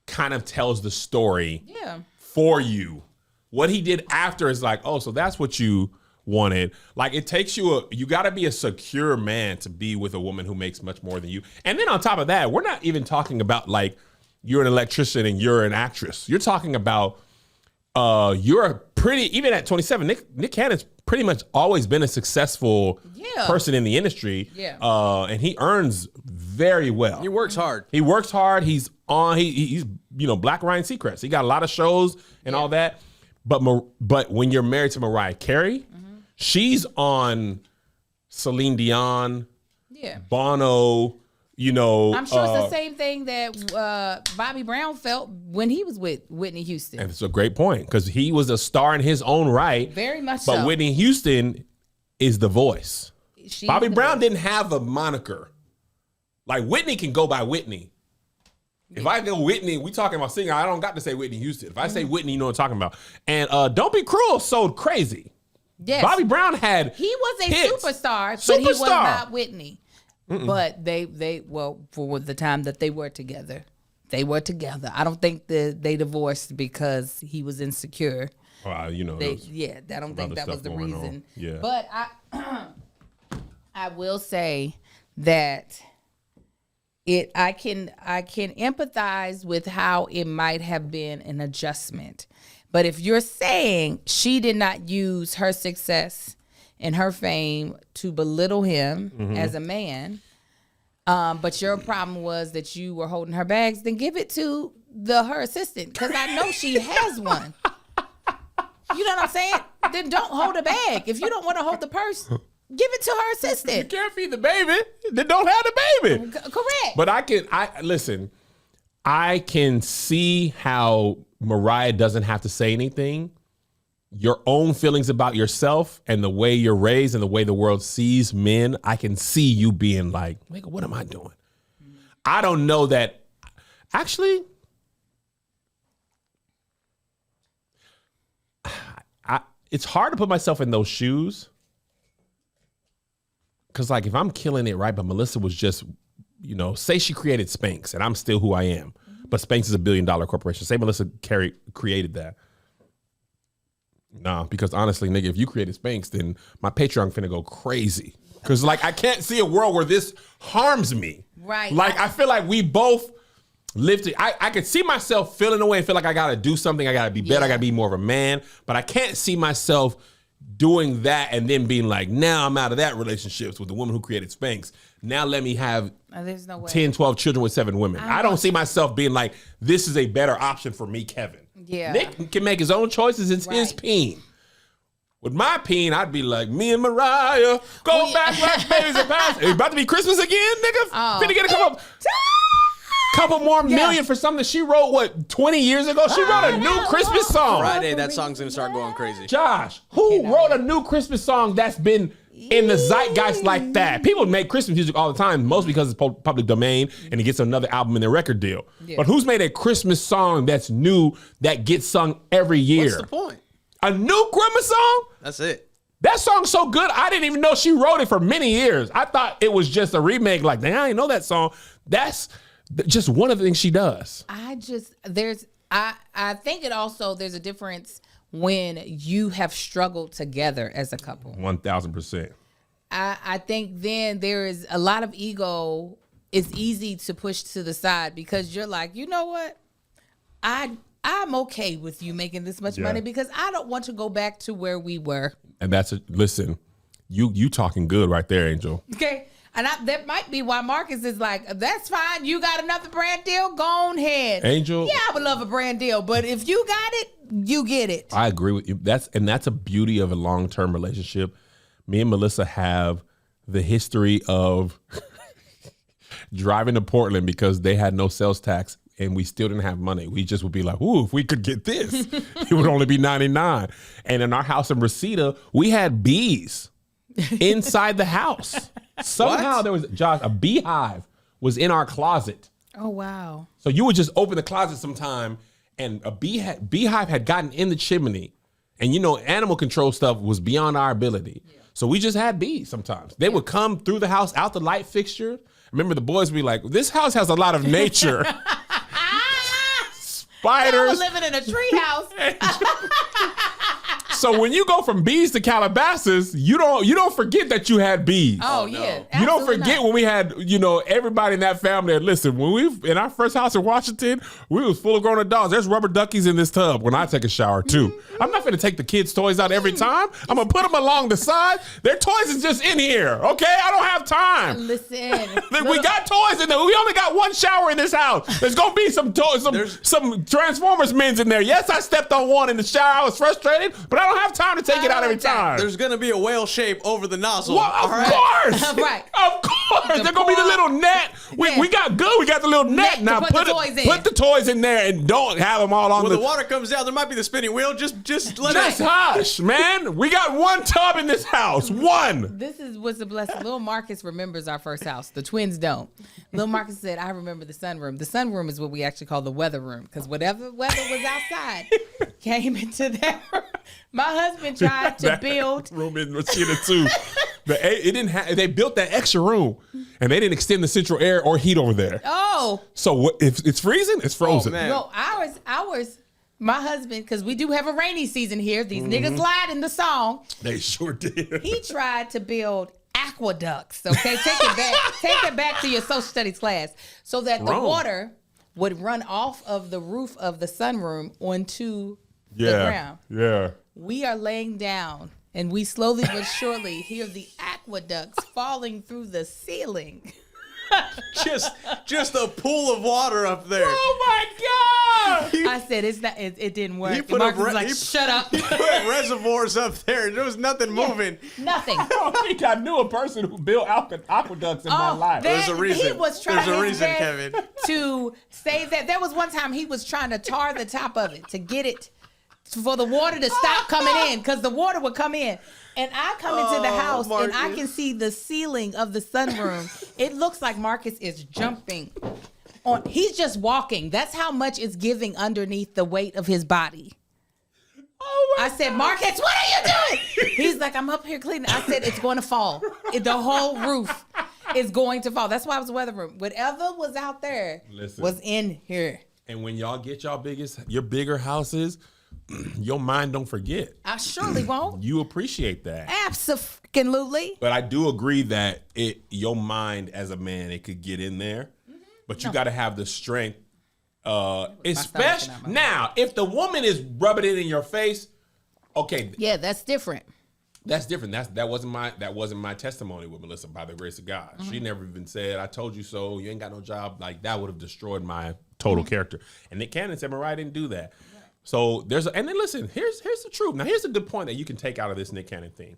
kind of tells the story Yeah. for you. What he did after is like, oh, so that's what you wanted. Like it takes you got to be a secure man to be with a woman who makes much more than you. And then on top of that, we're not even talking about like you're an electrician and you're an actress. You're talking about you're even at 27, Nick Cannon's pretty much always been a successful person in the industry. Yeah. And he earns very well. He works hard. He's he's Black Ryan Seacrest. He got a lot of shows and all that. But when you're married to Mariah Carey, she's on Celine Dion, Bono, I'm sure it's the same thing that Bobby Brown felt when he was with Whitney Houston. And it's a great point because he was a star in his own right. Very much but so. But Whitney Houston is the voice. Bobby Brown didn't have a moniker. Like Whitney can go by Whitney. If I go Whitney, we talking about singing, I don't got to say Whitney Houston. If I say Whitney, you know what I'm talking about. And Don't Be Cruel sold crazy. Yes. Bobby Brown had He was a hits. superstar, but he was not Whitney. But they for the time that they were together, I don't think they divorced because he was insecure. Well, I don't think that was the reason. Yeah. But I will say that I can empathize with how it might have been an adjustment. But if you're saying she did not use her success and her fame to belittle him as a man, but your problem was that you were holding her bags, then give it to her assistant, because I know she has one. You know what I'm saying? Then don't hold a bag. If you don't want to hold the purse, give it to her assistant. You can't feed the baby, then don't have the baby. Correct. But I can see how Mariah doesn't have to say anything. Your own feelings about yourself and the way you're raised and the way the world sees men, I can see you being like, nigga, what am I doing? I don't know that. Actually, it's hard to put myself in those shoes. Because, like, if I'm killing it, right, but Melissa was just, say she created Spanx and I'm still who I am, but Spanx is $1 billion corporation. Say Melissa created that. Nah, because honestly, nigga, if you created Spanx, then my Patreon finna go crazy. Because, like, I can't see a world where this harms me. Right. Like, I feel like we both lived it. I could see myself feeling away and feel like I got to do something. I got to be better. I got to be more of a man. But I can't see myself doing that and then being like, now I'm out of that relationships with the woman who created Spanx. Now let me have there's no way. 10, 12 children with 7 women. I don't see myself being like, this is a better option for me, Kevin. Yeah. Nick can make his own choices. It's his peen. With my peen, I'd be like, me and Mariah, go back like babies and past. It's about to be Christmas again, nigga? Finna get a couple more million for something she wrote, 20 years ago? She wrote a new Christmas song. Friday, that song's gonna start going crazy. Josh, who wrote a new Christmas song that's been in the zeitgeist like that? People make Christmas music all the time, mostly because it's public domain and it gets another album in their record deal. Yeah. But who's made a Christmas song that's new that gets sung every year? What's the point? A new Christmas song? That's it. That song's so good, I didn't even know she wrote it for many years. I thought it was just a remake. Like, dang, I didn't know that song. That's just one of the things she does. I think it also, there's a difference when you have struggled together as a couple. 1000%. I think then there is a lot of ego. It's easy to push to the side because you're like, you know what? I'm okay with you making this much money because I don't want to go back to where we were. And listen, you talking good right there, Angel. Okay. And that might be why Marcus is like, that's fine. You got another brand deal? Go on ahead. Angel. Yeah, I would love a brand deal. But if you got it, you get it. I agree with you. That's a beauty of a long-term relationship. Me and Melissa have the history of driving to Portland because they had no sales tax and we still didn't have money. We just would be like, ooh, if we could get this, it would only be $99. And in our house in Reseda, we had bees inside the house. Somehow there was, Josh, a beehive was in our closet. Oh, wow. So you would just open the closet sometime and a beehive had gotten in the chimney. And animal control stuff was beyond our ability. Yeah. So we just had bees sometimes. They would come through the house, out the light fixture. Remember the boys would be like, this house has a lot of nature. Spiders. Living in a tree house. So when you go from bees to Calabasas, you don't forget that you had bees. Oh, yeah. You don't Absolutely forget not. when we had, everybody in that family. And listen, when in our first house in Washington, we was full of grown adults. There's rubber duckies in this tub when I take a shower too. Mm-hmm. I'm not going to take the kids' toys out every time. I'm going to put them along the side. Their toys is just in here, okay? I don't have time. Listen. We got toys in there. We only got one shower in this house. There's going to be some toys, some Transformers men's in there. Yes, I stepped on one in the shower. I was frustrated, but I don't have time to take it out every time. There's gonna be a whale shape over the nozzle. Well, of course. Right. Of course. There's going to be the little net. We got good. We got the little net. to Now put the toys in. put the toys in there and don't have them all on When the water comes down, there might be the spinning wheel. Just let Just it. hush, man. We got one tub in this house. One. This is what's a blessing. Little Marcus remembers our first house. The twins don't. Little Marcus said, I remember the sunroom. The sunroom is what we actually call the weather room, because whatever weather was outside came into that room. My husband tried to build. Room in Mosquito too. It didn't have. They built that extra room, and they didn't extend the central air or heat over there. Oh. So what, if it's freezing, it's frozen. man. No, ours. My husband, because we do have a rainy season here. These niggas lied in the song. They sure did. He tried to build aqueducts. Okay, take it back. Take it back to your social studies class, so that the water would run off of the roof of the sunroom onto the ground. Yeah. We are laying down, and we slowly but surely hear the aqueducts falling through the ceiling. Just a pool of water up there. Oh my God! I said it's not. It didn't work. He And put Marcus a was re- like, he- shut up. He put reservoirs up there. There was nothing moving. Nothing. I don't think I knew a person who built aqueducts in my life. There's a reason. He was trying There's a his reason, best Kevin. to say that. There was one time he was trying to tar the top of it to get it for the water to stop coming in, because the water would come in. And I come into the house and I can see the ceiling of the sunroom. It looks like Marcus is jumping on. He's just walking. That's how much it's giving underneath the weight of his body. I said, Marcus, what are you doing? He's like, I'm up here cleaning. I said, it's going to fall. The whole roof is going to fall. That's why it was a weather room. Whatever was out there was in here. And when y'all get your bigger houses, your mind don't forget. I surely won't. You appreciate that. Absolutely. But I do agree that your mind as a man, it could get in there, but you got to have the strength. Especially now, if the woman is rubbing it in your face, okay. Yeah, that's different. That's different. That wasn't my testimony with Melissa, by the grace of God. She never even said, I told you so, you ain't got no job. Like, that would have destroyed my total character. And Nick Cannon said, Mariah didn't do that. So and then listen, here's the truth. Now, here's a good point that you can take out of this Nick Cannon thing.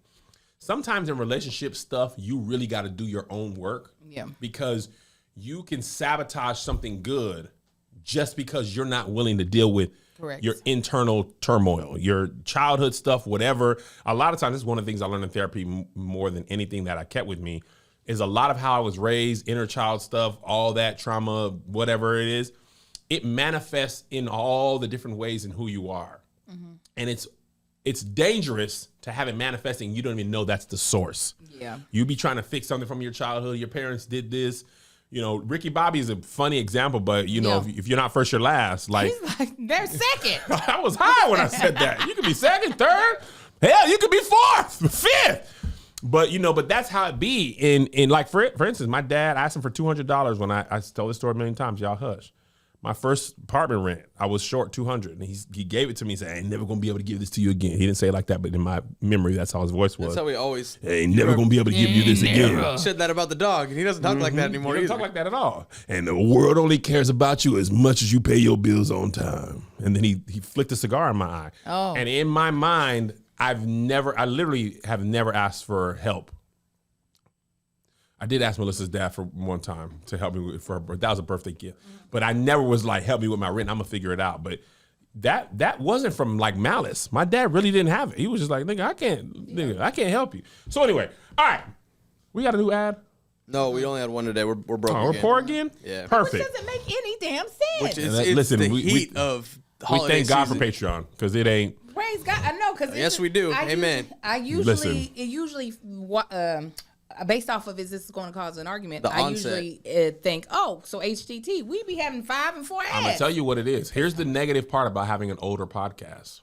Sometimes in relationship stuff, you really got to do your own work. Yeah. Because you can sabotage something good just because you're not willing to deal with your internal turmoil, your childhood stuff, whatever. A lot of times, this is one of the things I learned in therapy more than anything that I kept with me, is a lot of how I was raised, inner child stuff, all that trauma, whatever it is. It manifests in all the different ways in who you are. And it's dangerous to have it manifesting. You don't even know that's the source. Yeah. You be trying to fix something from your childhood. Your parents did this. You know, Ricky Bobby is a funny example, but if you're not first, you're last. Like, He's like, they're second. I was high when I said that. You could be second, third. Hell, you could be fourth, fifth. But but that's how it be. In like for instance, my dad asked him for $200 when I told this story a million times. Y'all hush. My first apartment rent, I was short $200, and he gave it to me. He said, I ain't never gonna be able to give this to you again. He didn't say it like that, but in my memory, that's how his voice was. That's how we always. I ain't never gonna be able to give you this again. He said that about the dog, and he doesn't talk like that anymore. He Either. doesn't talk like that at all. And the world only cares about you as much as you pay your bills on time. And then he flicked a cigar in my eye. Oh. And in my mind, I literally have never asked for help. I did ask Melissa's dad for one time to help me for her birthday. That was a birthday gift. But I never was like, help me with my rent. I'm going to figure it out. But that wasn't from like malice. My dad really didn't have it. He was just like, I can't help you. So anyway, all right. We got a new ad. No, we only had one today. We're broke We're again. poor again? Yeah. Perfect. Which doesn't make any damn sense. Which is Listen, the we- heat of We holiday thank God for season. Patreon because it ain't. Praise God. I know, because Yes, we do. Amen. Based off of is this going to cause an argument, The I onset. usually think, so HTT, we be having 5 and 4 ads. I'm going to tell you what it is. Here's the negative part about having an older podcast.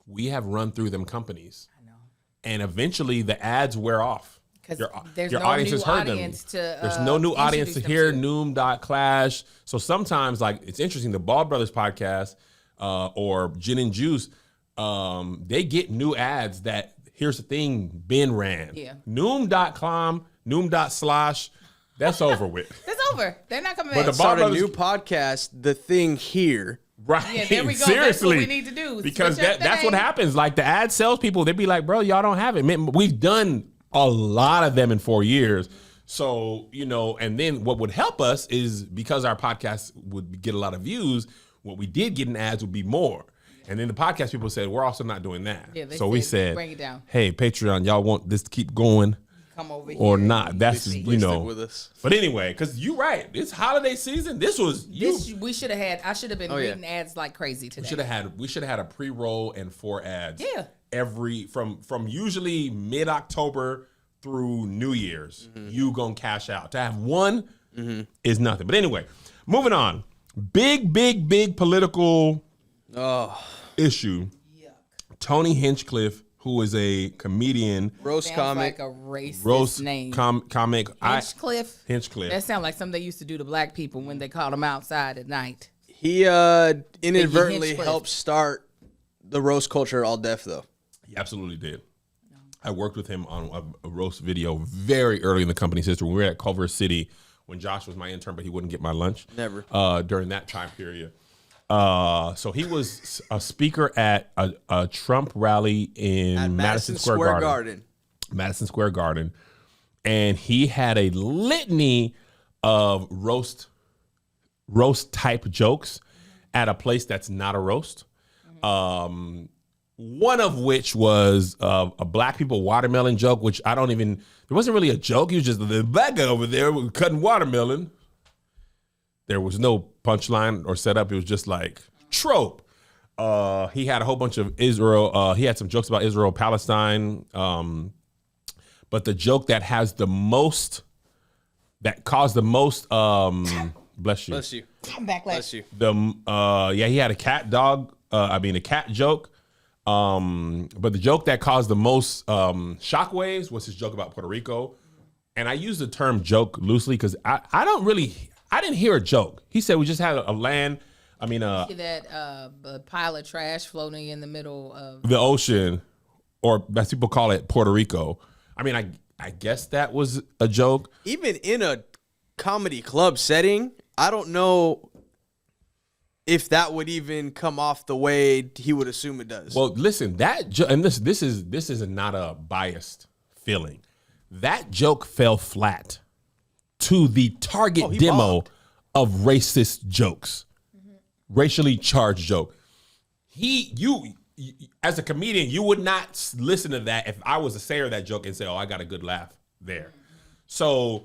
we have run through them companies. I know. And eventually the ads wear off. Because Your there's your no audience new has heard audience them. to There's no new audience to hear introduce them Noom.Clash. So sometimes, like, it's interesting, the Ball Brothers podcast or Gin and Juice, they get new ads that, here's the thing, Ben ran. Yeah. Noom.com, Noom.Slash, that's over with. It's over. They're not coming But back. the Ball Start a Brothers, new podcast, The Thing Here. right? Yeah, there we go. Seriously, That's what we need to do. because Switch up that's the what name. happens. Like the ad salespeople, they'd be like, "Bro, y'all don't have it." Man, we've done a lot of them in 4 years. So, you know, and then what would help us is because our podcast would get a lot of views, what we did get in ads would be more. And then the podcast people said, we're also not doing that. Yeah, they so we said, said, bring it down. hey, Patreon, y'all want this to keep going Come over here. or not? That's, Please you know. stick with us. But anyway, because you're right. It's holiday season. This was, We should have had. I should have been reading ads like crazy today. we should have had a pre-roll and 4 ads. Yeah. Every from usually mid-October through New Year's, you gonna cash out. To have one is nothing. But anyway, moving on. Big political issue. Tony Hinchcliff, who is a comedian, Roast Sounds comic. like a racist roast name. comic. Hinchcliff. Hinchcliff. That sounds like something they used to do to black people when they called them outside at night. He inadvertently Hinchcliff. helped start the roast culture all deaf, though. He absolutely did. I worked with him on a roast video very early in the company's history. We were at Culver City when Josh was my intern, but he wouldn't get my lunch. Never. During that time period. So he was a speaker at a Trump rally in At Madison Square Garden. Madison Square Garden. And he had a litany of roast type jokes at a place that's not a roast. One of which was a black people watermelon joke, which I don't even, it wasn't really a joke. He was just the black guy over there cutting watermelon. There was no punchline or setup. It was just like trope. He had a whole bunch of Israel. He had some jokes about Israel, Palestine. But the joke that has the most, that caused the most, bless you. Bless you. I'm back last. Bless you. He had a cat joke. But the joke that caused the most shockwaves was his joke about Puerto Rico. And I use the term joke loosely because I didn't hear a joke. He said we just had a pile of trash floating in the middle of the ocean, or as people call it, Puerto Rico. I mean, I guess that was a joke. Even in a comedy club setting, I don't know if that would even come off the way he would assume it does. Well, listen, and this is not a biased feeling. That joke fell flat to the target demo bombed. of racist jokes, racially charged joke. You as a comedian, you would not listen to that if I was a sayer of that joke and say, "Oh, I got a good laugh there." So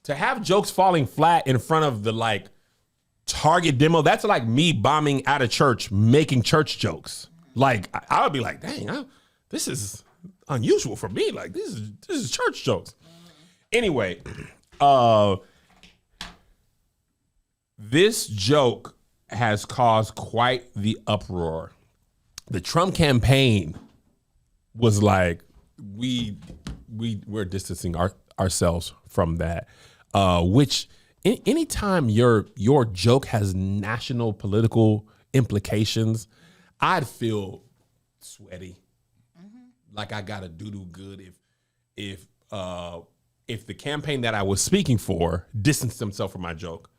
to have jokes falling flat in front of the target demo, that's like me bombing out of church, making church jokes. Like I would be like, dang, this is unusual for me. Like this is church jokes. Anyway, this joke has caused quite the uproar. The Trump campaign was like, we're distancing ourselves from that, which anytime your joke has national political implications, I'd feel sweaty. Like I gotta do good if the campaign that I was speaking for distanced themselves from my joke,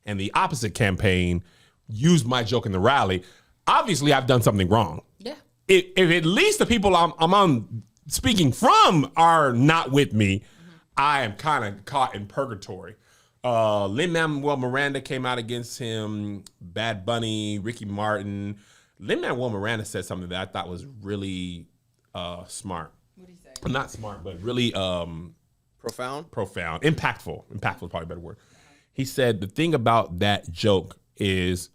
and the opposite campaign used my joke in the rally. Obviously, I've done something wrong. Yeah. If at least the people I'm on speaking from are not with me, I am kind of caught in purgatory. Lin-Manuel Miranda came out against him. Bad Bunny, Ricky Martin. Lin-Manuel Miranda said something that I thought was really smart. What did he say? Not smart, but really Profound. impactful is probably a better word. He said the thing about that joke is,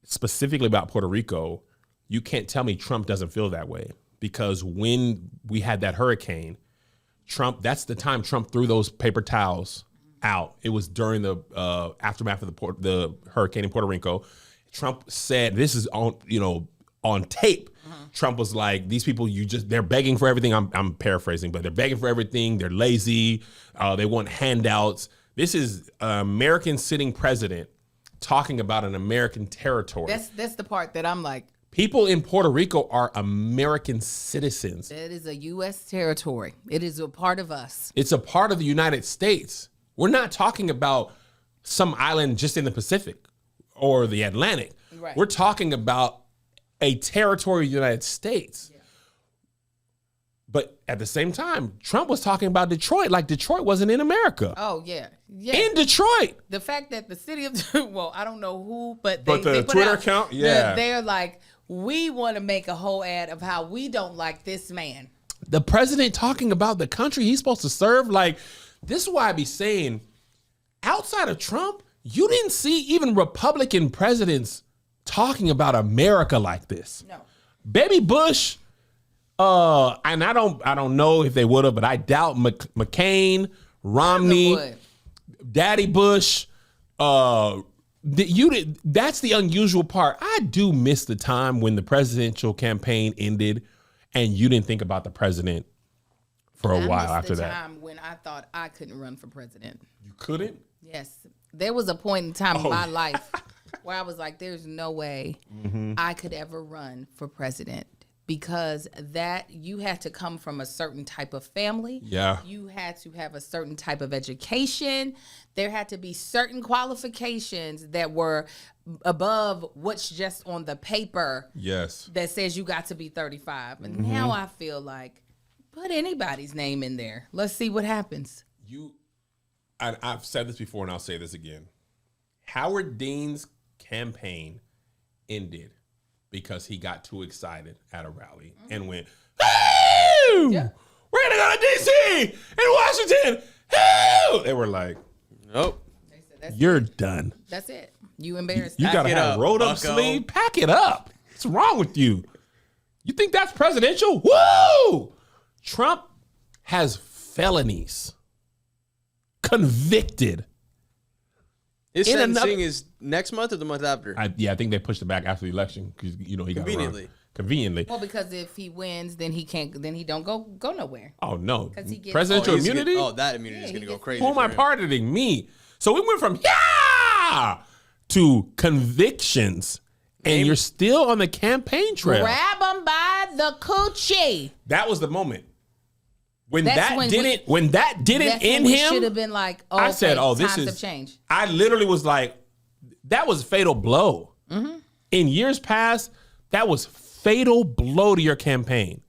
specifically about Puerto Rico, you can't tell me Trump doesn't feel that way, because when we had that hurricane, that's the time Trump threw those paper towels out. It was during the aftermath of the hurricane in Puerto Rico. Trump said, this is on on tape. Trump was like, these people, they're begging for everything. I'm paraphrasing, but they're begging for everything. They're lazy. They want handouts. This is an American sitting president talking about an American territory. That's the part that I'm like, people in Puerto Rico are American citizens. it is a U.S. territory. It is a part of us. It's a part of the United States. We're not talking about some island just in the Pacific or the Atlantic. Right. We're talking about a territory of the United States. Yeah. But at the same time, Trump was talking about Detroit like Detroit wasn't in America. Oh, yeah. Yeah. In Detroit. The fact that the city of, well, I don't know who, but the they put Twitter out, account, yeah. They're like, we want to make a whole ad of how we don't like this man. The president talking about the country he's supposed to serve. Like, this is why I be saying, outside of Trump, you didn't see even Republican presidents talking about America like this. No. Baby Bush, and I don't know if they would have, but I doubt McCain, Romney, Daddy Bush, that's the unusual part. I do miss the time when the presidential campaign ended and you didn't think about the president for a while after that. Time when I thought I couldn't run for president. You couldn't? Yes. There was a point in time in my life where I was like, there's no way I could ever run for president, because that you had to come from a certain type of family. Yeah. You had to have a certain type of education. There had to be certain qualifications that were above what's just on the paper. Yes. That says you got to be 35. And now I feel like, put anybody's name in there. Let's see what happens. I've said this before and I'll say this again. Howard Dean's campaign ended because he got too excited at a rally and went, "Hey, we're gonna go to DC and Washington." Hey! They were like, Nope. "You're done. That's it. You embarrassed. You gotta it have up, rolled up bucko. sleeve. Pack it up. What's wrong with you? You think that's presidential? Woo! Trump has felonies. Convicted. His In sentencing is next month or the month after? I think they pushed it back after the election because he got Conveniently. Conveniently. Well, because if he wins, then he can't. Then he don't go nowhere. Oh no! 'Cause he gets- Presidential He's immunity. that immunity is going to go crazy. Who am I for him. pardoning? Me. So we went from to convictions, and you're still on the campaign trail. Grab him by the coochie. That was the moment when That's that when didn't That's end when we him. should have been like, oh, I said, okay, "Oh, this times is have changed." I literally was like, "That was a fatal blow." In years past, that was fatal blow to your campaign.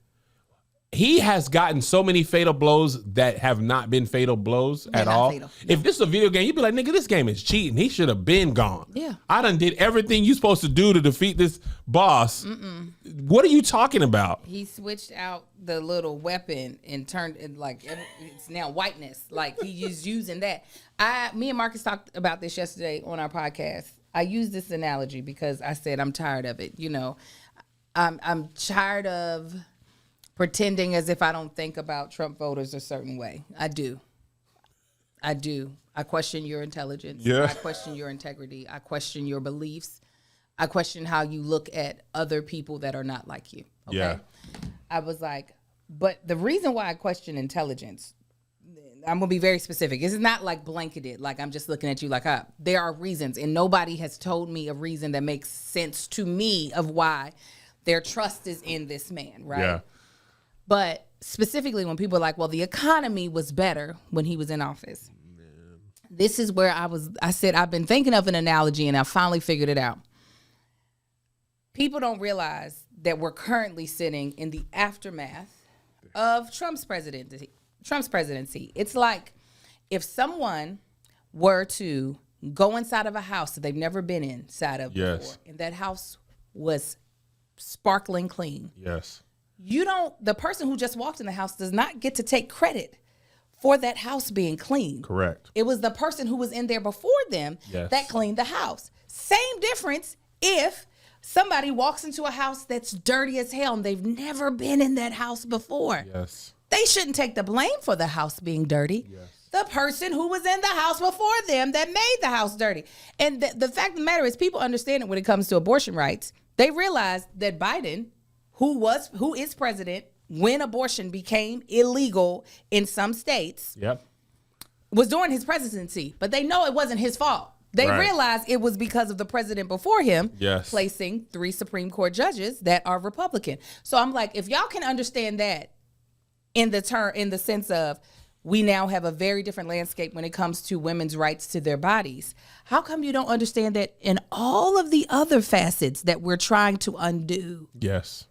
He has gotten so many fatal blows that have not been fatal blows at not all. fatal, If this is a video game, you'd be like, "Nigga, this game is cheating. He should have been gone." Yeah. I done did everything you supposed to do to defeat this boss. What are you talking about? He switched out the little weapon and turned it like it's now whiteness. Like he's using that. Me and Marcus talked about this yesterday on our podcast. I used this analogy because I said I'm tired of it. You know, I'm tired of pretending as if I don't think about Trump voters a certain way. I do. I question your intelligence. Yeah. I question your integrity. I question your beliefs. I question how you look at other people that are not like you. Okay? Yeah. I was like, but the reason why I question intelligence, I'm going to be very specific. It's not like blanketed, like I'm just looking at you like, there are reasons, and nobody has told me a reason that makes sense to me of why their trust is in this man, right? Yeah. But specifically when people are like, well, the economy was better when he was in office. This is where I said, I've been thinking of an analogy and I finally figured it out. People don't realize that we're currently sitting in the aftermath of Trump's presidency. It's like if someone were to go inside of a house that they've never been inside of before, and that house was sparkling clean. Yes. The person who just walked in the house does not get to take credit for that house being clean. Correct. It was the person who was in there before them that cleaned the house. Same difference if somebody walks into a house that's dirty as hell and they've never been in that house before. Yes. They shouldn't take the blame for the house being dirty. Yes. The person who was in the house before them that made the house dirty. And the fact of the matter is people understand it when it comes to abortion rights. They realized that Biden, who is president when abortion became illegal in some states, Yep. was during his presidency, but they know it wasn't his fault. They Right. realized it was because of the president before him Yes. placing 3 Supreme Court judges that are Republican. So I'm like, if y'all can understand that in the sense of we now have a very different landscape when it comes to women's rights to their bodies, how come you don't understand that in all of the other facets that we're trying to undo? Yes.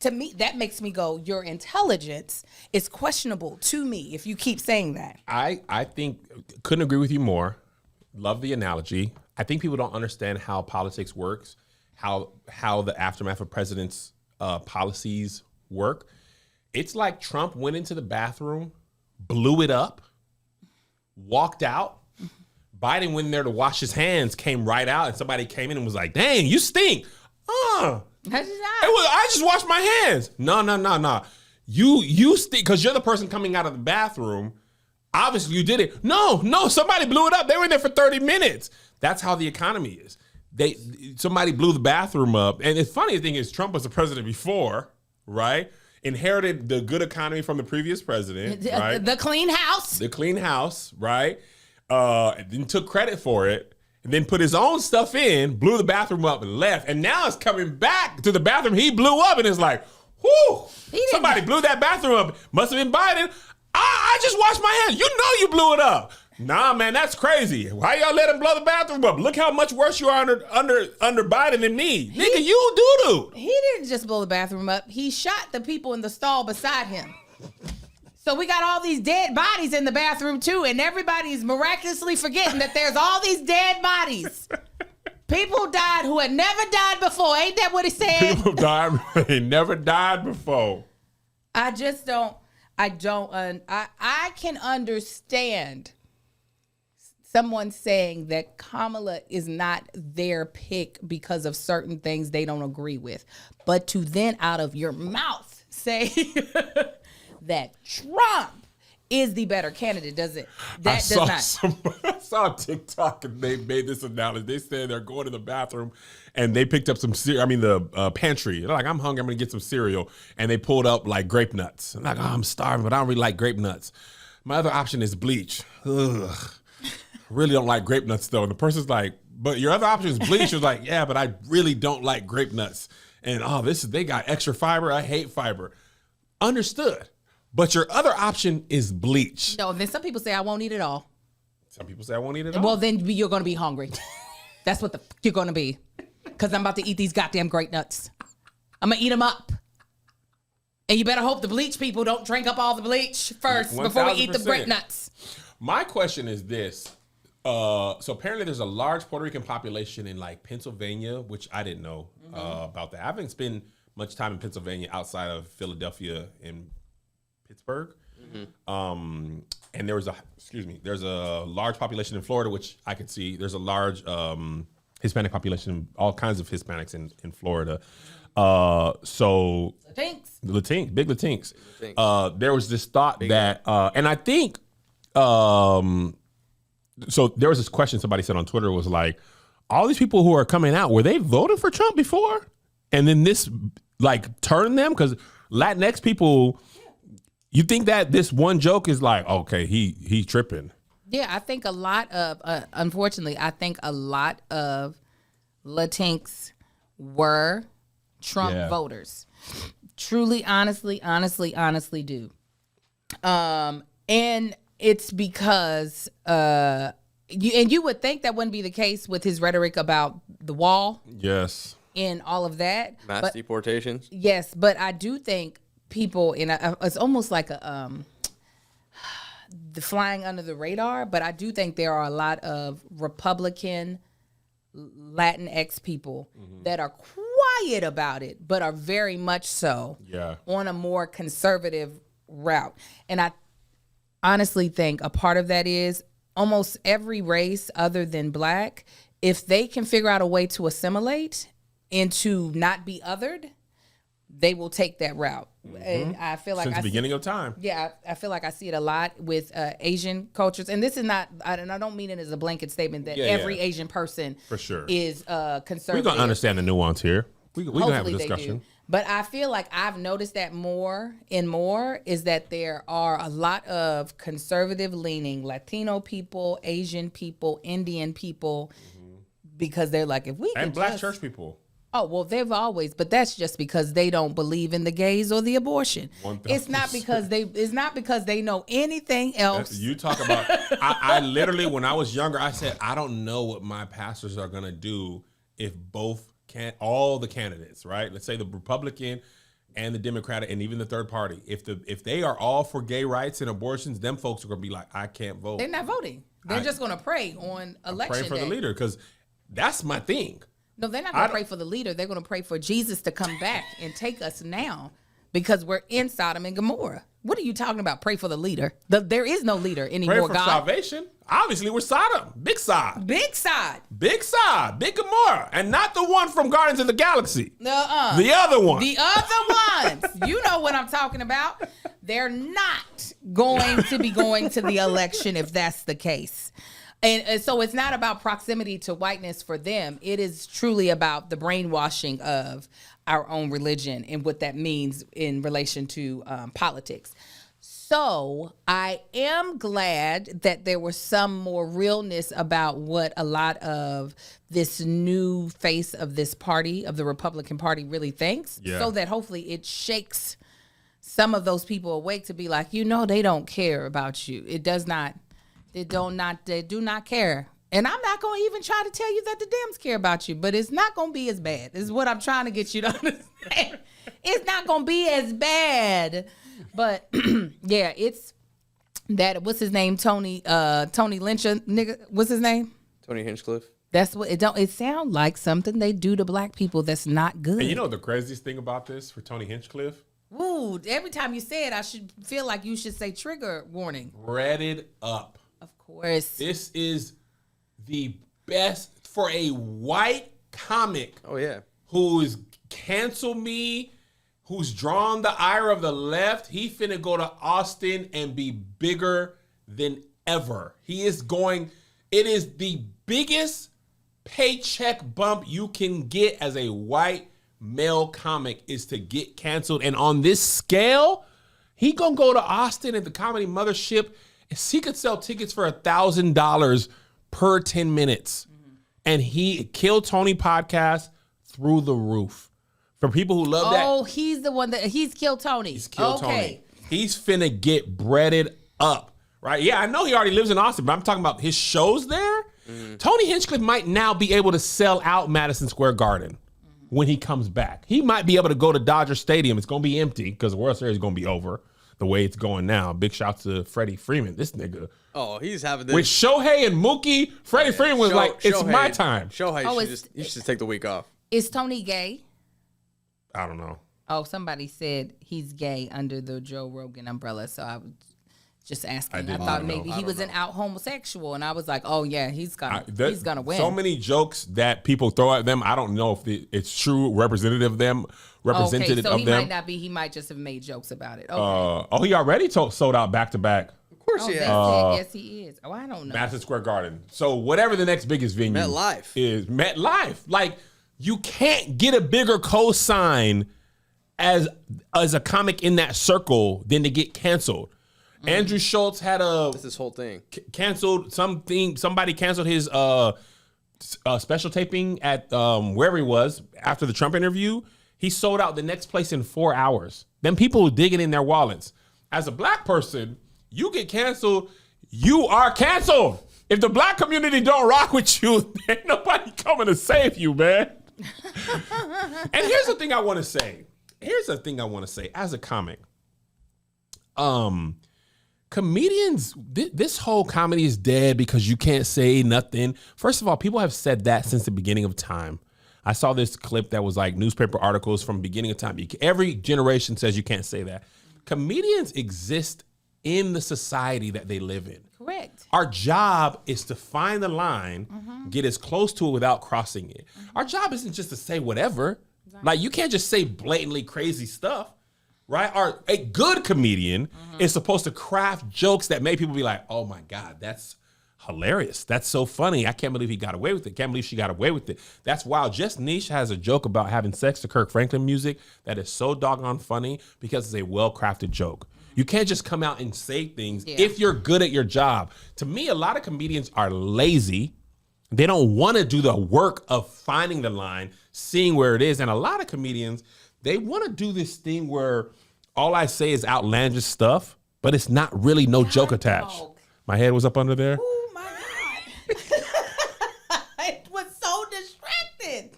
To me, that makes me go, your intelligence is questionable to me if you keep saying that. I think couldn't agree with you more. Love the analogy. I think people don't understand how politics works, how the aftermath of presidents' policies work. It's like Trump went into the bathroom, blew it up, walked out. Biden went in there to wash his hands, came right out, and somebody came in and was like, "Dang, you stink." I just washed my hands. No. You stink because you're the person coming out of the bathroom. Obviously, you did it. No, somebody blew it up. They were in there for 30 minutes. That's how the economy is. Somebody blew the bathroom up. And the funny thing is, Trump was the president before, right? Inherited the good economy from the previous president, right? The clean house. The clean house, right? Then took credit for it. And then put his own stuff in, blew the bathroom up and left. And now it's coming back to the bathroom he blew up and it's like, whoo, somebody blew that bathroom up. Must have been Biden. I just washed my hands. You know you blew it up. Nah, man, that's crazy. Why y'all let him blow the bathroom up? Look how much worse you are under Biden than me. Nigga, you doo-doo. He didn't just blow the bathroom up. He shot the people in the stall beside him. So we got all these dead bodies in the bathroom too, and everybody's miraculously forgetting that there's all these dead bodies. People died who had never died before. Ain't that what he said? People died. They never died before. I just don't. I can understand someone saying that Kamala is not their pick because of certain things they don't agree with. But to then out of your mouth say that Trump is the better candidate, does it? That does not. I saw TikTok and they made this analogy. They said they're going to the bathroom and they picked up some the pantry. They're like, I'm hungry, I'm gonna get some cereal. And they pulled up like grape nuts. I'm like, oh, I'm starving, but I don't really like grape nuts. My other option is bleach. Ugh. Really don't like grape nuts though. And the person's like, but your other option is bleach. You're like, yeah, but I really don't like grape nuts. And they got extra fiber. I hate fiber. Understood. But your other option is bleach. No, then some people say I won't eat it all. Some people say I won't eat it all. Well, then you're going to be hungry. That's what you're going to be. Because I'm about to eat these goddamn grape nuts. I'm going to eat them up. And you better hope the bleach people don't drink up all the bleach first 1000%. before we eat the grape nuts. My question is this. So apparently there's a large Puerto Rican population in like Pennsylvania, which I didn't know about that. I haven't spent much time in Pennsylvania outside of Philadelphia and Pittsburgh. And there's a large population in Florida, which I could see. There's a large Hispanic population, all kinds of Hispanics in Florida. So Latinx. Big Latinx. There was this thought that, and I think, so there was this question somebody said on Twitter was like, all these people who are coming out, were they voting for Trump before? And then this like turned them? Because Latinx people, you think that this one joke is like, okay, he tripping. Yeah, I think a lot of, unfortunately, I think a lot of Latinx were Trump voters. Truly, honestly do. And it's because, you would think that wouldn't be the case with his rhetoric about the wall. Yes. And all of that. Mass deportations. Yes, but I do think people, it's almost like the flying under the radar, but I do think there are a lot of Republican Latinx people that are quiet about it, but are very much so on a more conservative route. And I honestly think a part of that is almost every race other than Black, if they can figure out a way to assimilate and to not be othered, they will take that route. And I feel like Since the beginning of time. Yeah, I feel like I see it a lot with Asian cultures, and this is not. And I don't mean it as a blanket statement that every Asian person for sure is conservative. We're gonna understand the nuance here. We gonna have a Hopefully discussion. they do. But I feel like I've noticed that more is that there are a lot of conservative leaning Latino people, Asian people, Indian people, because they're like, if we And can black just, church people. Oh, well, they've always, but that's just because they don't believe in the gays or the abortion. 1000%. It's not because they know anything else. You talk about, I literally, when I was younger, I said, I don't know what my pastors are going to do if all the candidates, right? Let's say the Republican and the Democratic and even the third party, if they are all for gay rights and abortions, them folks are going to be like, I can't vote. They're not voting. They're just going to pray on election Pray for day. the leader, because that's my thing. No, they're not going to pray for the leader. They're going to pray for Jesus to come back and take us now, because we're in Sodom and Gomorrah. What are you talking about? Pray for the leader. There is no leader anymore, Pray for God. salvation. Obviously, we're Sodom. Big Sod. Big side. Big Sod. Big Gomorrah. And not the one from Guardians of the Galaxy. Uh-uh. The other one. The other ones. You know what I'm talking about. They're not going to be going to the election if that's the case. And so it's not about proximity to whiteness for them. It is truly about the brainwashing of our own religion and what that means in relation to politics. So I am glad that there was some more realness about what a lot of this new face of this party, of the Republican Party, really thinks, so that hopefully it shakes some of those people awake to be like, they don't care about you. They do not care. And I'm not going to even try to tell you that the Dems care about you, but it's not going to be as bad. This is what I'm trying to get you to understand. It's not going to be as bad. But yeah, it's that, what's his name? Tony Lynch, nigga, what's his name? Tony Hinchcliff. That's what it sounds like something they do to black people that's not good. And you know the craziest thing about this for Tony Hinchcliff? Ooh, every time you say it, I should feel like you should say trigger warning. Breaded up. Of course. This is the best for a white comic. Oh, yeah. Who's canceled me, who's drawn the ire of the left. He finna go to Austin and be bigger than ever. It is the biggest paycheck bump you can get as a white male comic is to get canceled. And on this scale, he gonna go to Austin at the Comedy Mothership. He could sell tickets for $1,000 per 10 minutes. And he Kill Tony podcast through the roof. For people who love that. Oh, he's the one he's Kill Tony. He's Kill Tony. He's finna get breaded up, right? Yeah, I know he already lives in Austin, but I'm talking about his shows there. Tony Hinchcliff might now be able to sell out Madison Square Garden when he comes back. He might be able to go to Dodger Stadium. It's going to be empty because the World Series is going to be over the way it's going now. Big shout to Freddie Freeman. This nigga. Oh, he's having this. With Shohei and Mookie, Freddie Freeman was it's my time. Shohei you should just take the week off. Is Tony gay? I don't know. Oh, somebody said he's gay under the Joe Rogan umbrella. So I was just asking. I thought maybe he was an out homosexual. And I was like, oh, yeah, he's gonna win. So many jokes that people throw at them. I don't know if it's true, representative of them. Okay, so he might not be. He might just have made jokes about it. Okay. He already sold out back-to-back. Of course he has. Yes, he is. Oh, I don't know. Madison Square Garden. So whatever the next biggest venue is, MetLife. Like, you can't get a bigger cosign as a comic in that circle than to get canceled. Andrew Schultz had this whole thing canceled something. Somebody canceled his special taping at wherever he was after the Trump interview. He sold out the next place in 4 hours. Then people digging in their wallets. As a black person, you get canceled, you are canceled. If the black community don't rock with you, ain't nobody coming to save you, man. And here's the thing I want to say. As a comic, comedians, this whole comedy is dead because you can't say nothing. First of all, people have said that since the beginning of time. I saw this clip that was like newspaper articles from beginning of time. Every generation says you can't say that. Comedians exist in the society that they live in. Correct. Our job is to find the line, get as close to it without crossing it. Our job isn't just to say whatever. Like, you can't just say blatantly crazy stuff, right? Or a good comedian is supposed to craft jokes that make people be like, oh my God, that's hilarious. That's so funny. I can't believe he got away with it. Can't believe she got away with it. That's wild. Just Niche has a joke about having sex to Kirk Franklin music that is so doggone funny because it's a well-crafted joke. You can't just come out and say things if you're good at your job. To me, a lot of comedians are lazy. They don't want to do the work of finding the line, seeing where it is. And a lot of comedians, they want to do this thing where all I say is outlandish stuff, but it's not really no joke attached. My head was up under there. Oh my God. It was so distracted.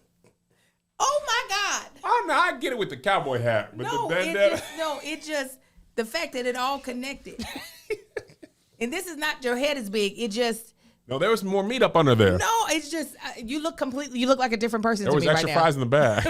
Oh my God. Oh, no, I get it with the cowboy hat. But No, the bandana. it just, the fact that it all connected. And this is not your head is big. It just, No, there was more meat up under there. no, it's just, you look like a different person There to was me right extra now. fries in the bag.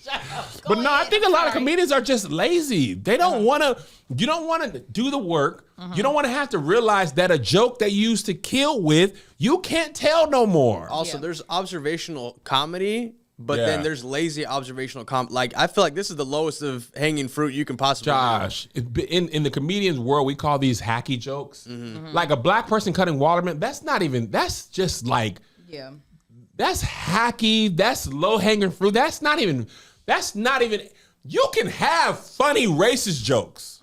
Shut up. But Go no, I ahead. think a lot of Sorry. comedians are just lazy. They don't want to, you don't want to do the work. You don't want to have to realize that a joke that you used to kill with, you can't tell no more. Also, there's observational comedy, but Yeah. then there's lazy observational Like, I feel like this is the lowest of hanging fruit you can possibly Josh, in the comedian's world, we call these hacky jokes. Like a black person cutting watermelon, that's just like, Yeah. that's hacky, that's low hanging fruit. That's not even, you can have funny racist jokes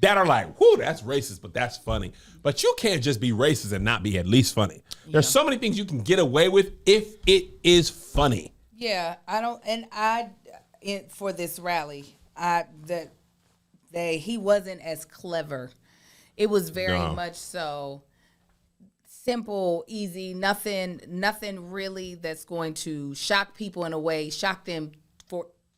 that are like, whoo, that's racist, but that's funny. But you can't just be racist and not be at least funny. There's so many things you can get away with if it is funny. Yeah, for this rally, he wasn't as clever. It was very much so simple, easy, nothing really that's going to shock people in a way, shock them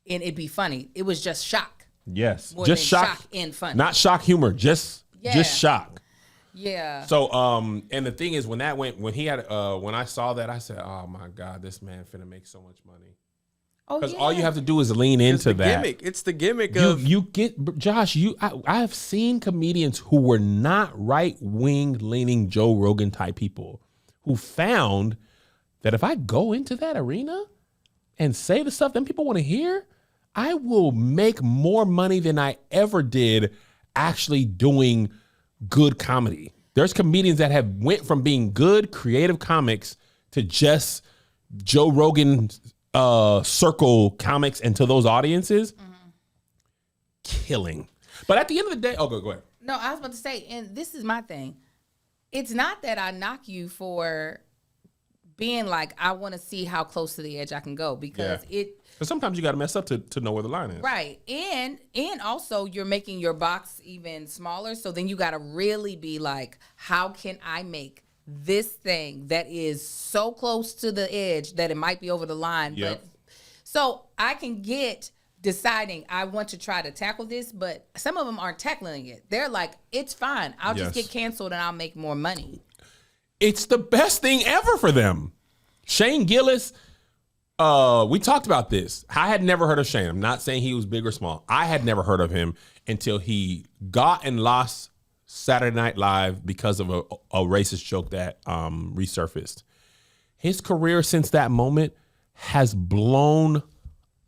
and it'd be funny. It was just shock. Yes, More just than shock and funny. not shock humor, just shock. Yeah. So, and the thing is, when I saw that, I said, "Oh my God, this man finna make so much money." Because all you have to do is lean into the that. gimmick. It's the gimmick of You get Josh. I have seen comedians who were not right wing leaning Joe Rogan type people who found that if I go into that arena and say the stuff that people want to hear, I will make more money than I ever did actually doing good comedy. There's comedians that have went from being good creative comics to just Joe Rogan circle comics into those audiences, killing. But at the end of the day, go ahead. No, I was about to say, and this is my thing. It's not that I knock you for being like, I want to see how close to the edge I can go because Because sometimes you got to mess up to know where the line is. Right. And also you're making your box even smaller. So then you got to really be like, how can I make this thing that is so close to the edge that it might be over the line? Yep. But so I can get deciding I want to try to tackle this, but some of them aren't tackling it. They're like, it's fine. I'll just get canceled and I'll make more money. It's the best thing ever for them. Shane Gillis, we talked about this. I had never heard of Shane. I'm not saying he was big or small. I had never heard of him until he got and lost Saturday Night Live because of a racist joke that resurfaced. His career since that moment has blown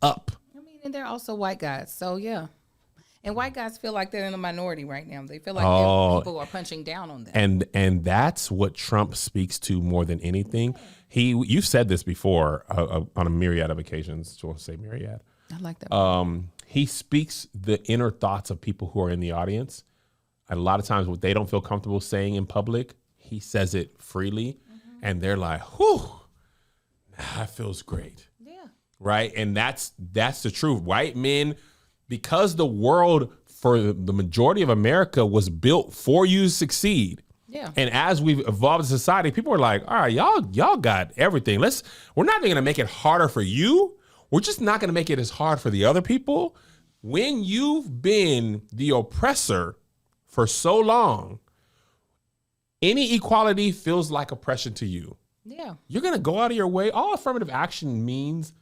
up. I mean, and they're also white guys. So yeah. And white guys feel like they're in the minority right now. They feel like people are punching down on them. And that's what Trump speaks to more than anything. You've said this before on a myriad of occasions. I want to say myriad. I like that. He speaks the inner thoughts of people who are in the audience. And a lot of times what they don't feel comfortable saying in public, he says it freely. And they're like, whew, that feels great. Yeah. Right? And that's the truth. White men, because the world for the majority of America was built for you to succeed. Yeah. And as we've evolved as a society, people are like, all right, y'all got everything. We're not going to make it harder for you. We're just not going to make it as hard for the other people. When you've been the oppressor for so long, any equality feels like oppression to you. Yeah. You're going to go out of your way. All affirmative action means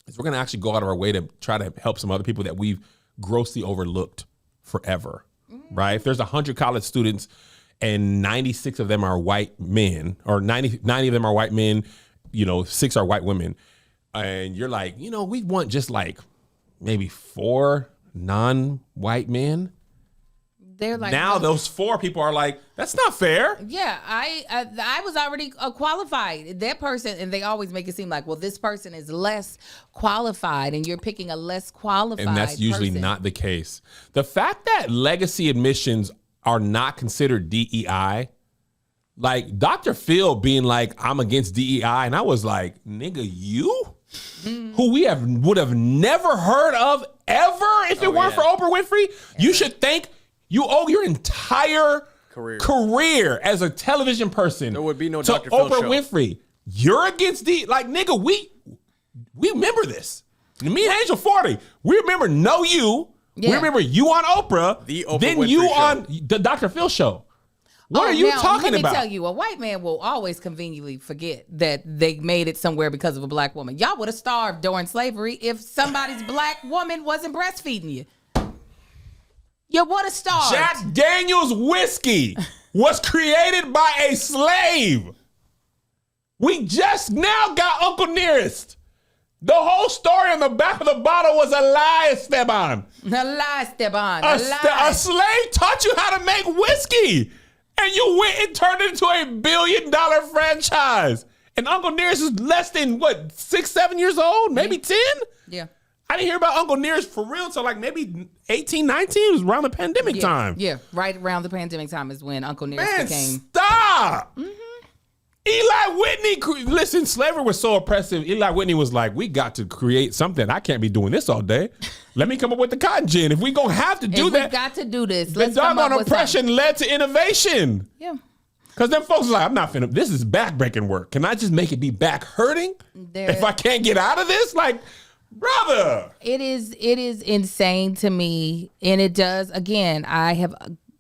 is we're going to actually go out of our way to try to help some other people that we've grossly overlooked forever, right? If there's 100 college students and 96 of them are white men, or 90 of them are white men, 6 are white women, and you're like, we want just like maybe 4 non-white men. They're like, Now those 4 people are like, that's not fair. Yeah, I was already qualified. That person, and they always make it seem like, well, this person is less qualified, and you're picking a less qualified And that's usually person. not the case. The fact that legacy admissions are not considered DEI, like Dr. Phil being like, I'm against DEI, and I was like, nigga, you? Who we would have never heard of ever if it weren't for Oprah Winfrey? You should thank you owe your entire career as a television person. There would be no to Dr. Phil Oprah show. Winfrey. You're against nigga, we remember this. Me and Angel 40, we remember Know You. Yeah. We remember you on Oprah. The Oprah then Winfrey you show. on the Dr. Phil show. What are you talking let about? me tell you, a white man will always conveniently forget that they made it somewhere because of a black woman. Y'all would have starved during slavery if somebody's black woman wasn't breastfeeding you. You would have starved. Jack Daniels whiskey was created by a slave. We just now got Uncle Nearest. The whole story on the back of the bottle was a lie, Esteban. A lie, Esteban. A A lie. slave taught you how to make whiskey. And you went and turned it into a $1 billion franchise. And Uncle Nearest is less than, 6, 7 years old? Maybe 10? Yeah. I didn't hear about Uncle Nearest for real until like maybe 18, 19. It was around the pandemic time. Yeah, right around the pandemic time is when Uncle Nearest Man, became. stop. Eli Whitney, listen, slavery was so oppressive. Eli Whitney was like, we got to create something. I can't be doing this all day. Let me come up with the cotton gin. If we going to have to do If that. we got to do this. The Let's come up doggone with oppression something. led to innovation. Yeah. Because them folks was like, I'm not finna, this is back-breaking work. Can I just make it be back hurting? If I can't get out of this? Like, brother. It is insane to me. And it does, again, I have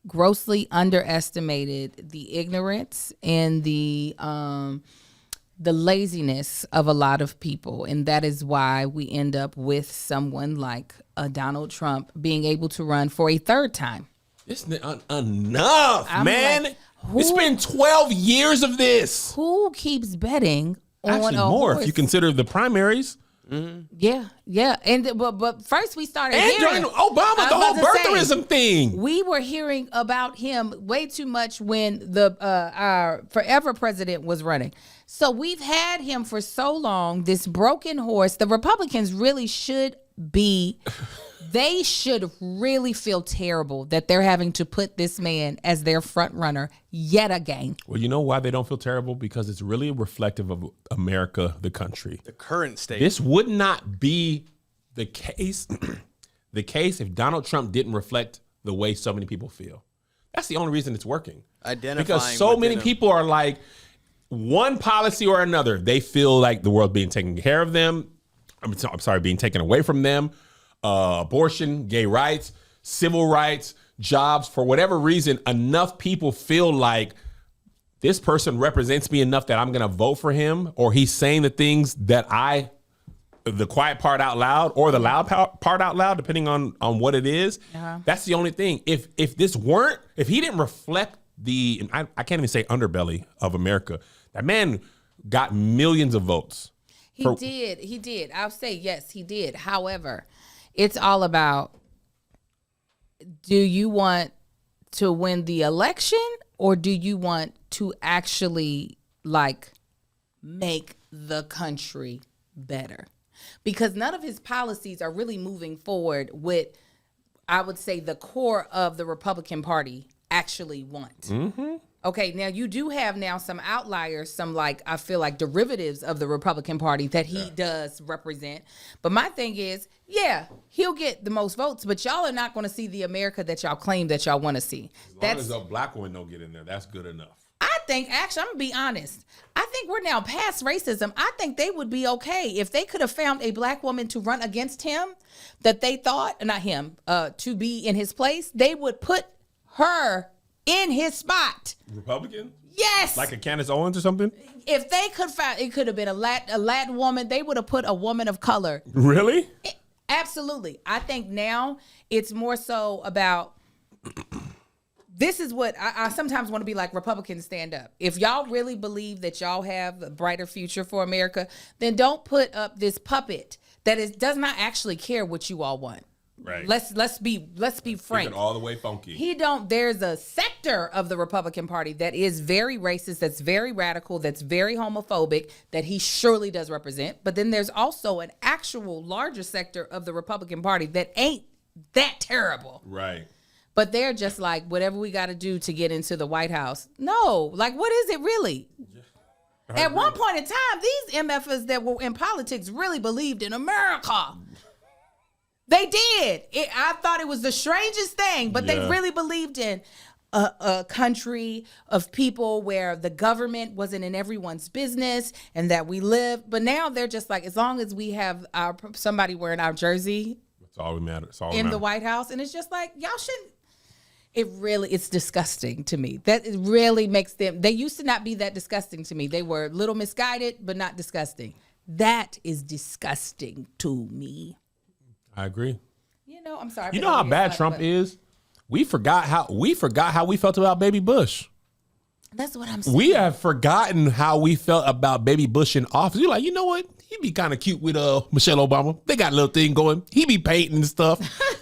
grossly underestimated the ignorance and the laziness of a lot of people. And that is why we end up with someone like Donald Trump being able to run for a 3rd time. It's enough, I'm man. like, It's been 12 years of this. Who keeps betting on Actually, a more horse? if you consider the primaries. Yeah. And but first we started And hearing during Obama, I the was whole about to say, birtherism thing. We were hearing about him way too much when our forever president was running. So we've had him for so long, this broken horse. The Republicans really should be, they should really feel terrible that they're having to put this man as their front runner yet again. Well, you know why they don't feel terrible? Because it's really reflective of America, the country. The current state. This would not be the case, if Donald Trump didn't reflect the way so many people feel. That's the only reason it's working. Identifying Because so many within people are like, one policy or another, they feel like the world being taken care of them. I'm sorry, being taken away from them. Abortion, gay rights, civil rights, jobs. For whatever reason, enough people feel like this person represents me enough that I'm going to vote for him, or he's saying the things that the quiet part out loud or the loud part out loud, depending on what it is. That's the only thing. If he didn't reflect I can't even say underbelly of America, that man got millions of votes. He did. I'll say yes, he did. However, it's all about, do you want to win the election or do you want to actually make the country better? Because none of his policies are really moving forward with, I would say, the core of the Republican Party actually want. Mm-hmm. Okay, now you do have now some outliers, some I feel like derivatives of the Republican Party that he does represent. But my thing is, he'll get the most votes, but y'all are not going to see the America that y'all claim that y'all want to see. As long as a black woman don't get in there, that's good enough. I think, actually, I'm going to be honest. I think we're now past racism. I think they would be okay if they could have found a black woman to run against him that they thought, not him, to be in his place. They would put her in his spot. Republican? Yes. Like a Candace Owens or something? If they could find, it could have been a Latin woman. They would have put a woman of color. Really? Absolutely. I think now it's more so about this is what I sometimes want to be like, Republicans, stand up. If y'all really believe that y'all have a brighter future for America, then don't put up this puppet that does not actually care what you all want. Right. Let's be frank. Keep it all the way funky. There's a sector of the Republican Party that is very racist, that's very radical, that's very homophobic, that he surely does represent. But then there's also an actual larger sector of the Republican Party that ain't that terrible. Right. But they're just like, whatever we got to do to get into the White House. No, like, what is it really? At one point in time, these MFers that were in politics really believed in America. They did. I thought it was the strangest thing, but they really believed in a country of people where the government wasn't in everyone's business and that we live. But now they're just like, as long as we have somebody wearing our jersey, that's all we matter. in the White House, and it's just like, y'all shouldn't. It's disgusting to me. That it really makes them. They used to not be that disgusting to me. They were a little misguided, but not disgusting. That is disgusting to me. I agree. I'm sorry. You know how bad Trump is? We forgot how we felt about Baby Bush. That's what I'm saying. We have forgotten how we felt about Baby Bush in office. You're like, you know what? He'd be kind of cute with Michelle Obama. They got a little thing going. He be painting and stuff.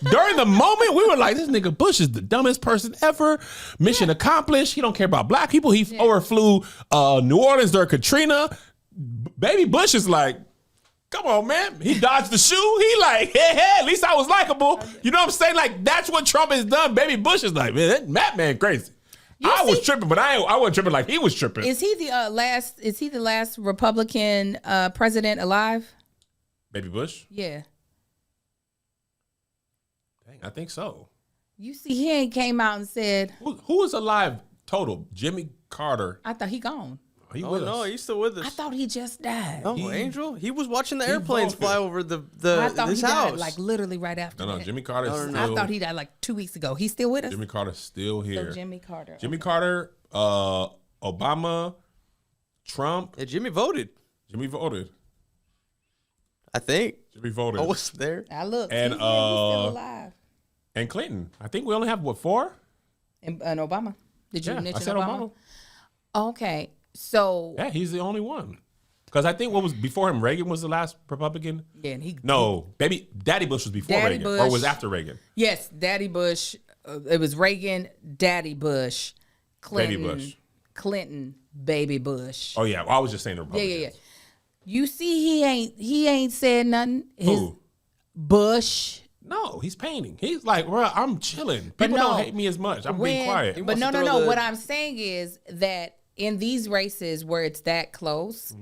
During the moment, we were like, this nigga Bush is the dumbest person ever. Mission accomplished. He don't care about black people. He overflew New Orleans during Katrina. Baby Bush is like, come on, man. He dodged the shoe. He like, hey, at least I was likable. You know what I'm saying? Like, that's what Trump has done. Baby Bush is like, man, that man crazy. I was tripping, but I wasn't tripping like he was tripping. Is he the last? Is he the last Republican president alive? Baby Bush? Yeah. Dang, I think so. You see, he ain't came out and said who is alive total? Jimmy Carter. I thought he gone. He Oh with no, us. he's still with us. I thought he just died. Oh, Angel, he was watching the airplanes voted. fly over the I thought his he house. died like literally right after. No, that. Jimmy Carter is still. I thought he died like 2 weeks ago. He's still with us. Jimmy Carter's still here. So Jimmy Carter. Jimmy Carter, Obama, Trump. Yeah, Jimmy voted. Jimmy voted. I think. Jimmy voted. I was there. I looked. And, he's still alive. And Clinton. I think we only have, what, 4? And Obama. Did you Yeah, mention I said Obama? Okay, so Yeah, he's the only one. Because I think what was before him, Reagan was the last Republican. yeah, and he Daddy Bush was before Daddy Reagan, or Bush. was after Reagan. Yes, Daddy Bush. It was Reagan, Daddy Bush, Clinton, Baby Bush. Clinton, Baby Bush. Oh yeah, I was just saying the Yeah, Republicans. yeah, yeah. You see, he ain't said nothing. Who? Bush. No, he's painting. He's like, bro, I'm chilling. But People no, don't hate me as much. I'm being quiet. But wants no, to no, throw no. the- What I'm saying is that in these races where it's that close,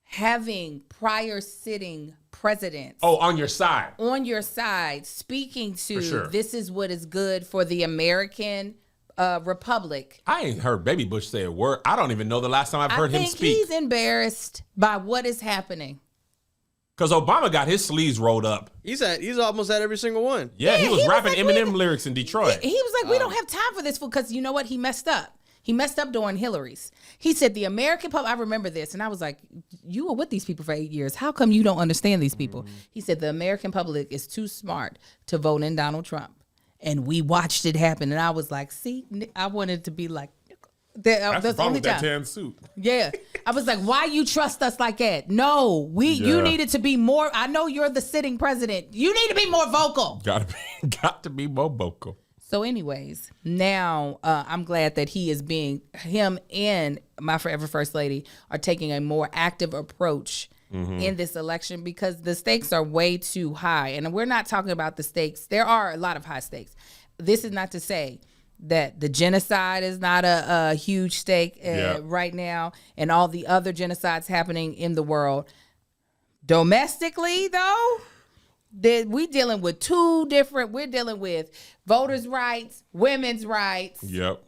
having prior sitting presidents Oh, on your side. on your side speaking to For sure. this is what is good for the American republic. I ain't heard Baby Bush say a word. I don't even know the last time I've heard I him think speak. he's embarrassed by what is happening. Because Obama got his sleeves rolled up. He's almost at every single one. Yeah, he was he was rapping like, Eminem lyrics in Detroit. He was like, we don't have time for this because you know what? He messed up. He messed up during Hillary's. He said the American public, I remember this, and I was like, you were with these people for 8 years. How come you don't understand these people? He said the American public is too smart to vote in Donald Trump. And we watched it happen. And I was like, see, I wanted to be like, That's the the problem only with that time. tan suit. Yeah. I was like, why you trust us like that? No, you Yeah. needed to be more. I know you're the sitting president. You need to be more vocal. Got to be more vocal. So anyways, now I'm glad that him and my forever first lady are taking a more active approach in this election because the stakes are way too high. And we're not talking about the stakes. There are a lot of high stakes. This is not to say that the genocide is not a huge stake right now and all the other genocides happening in the world. Domestically, though, we're dealing with we're dealing with voters' rights, women's rights, Yep.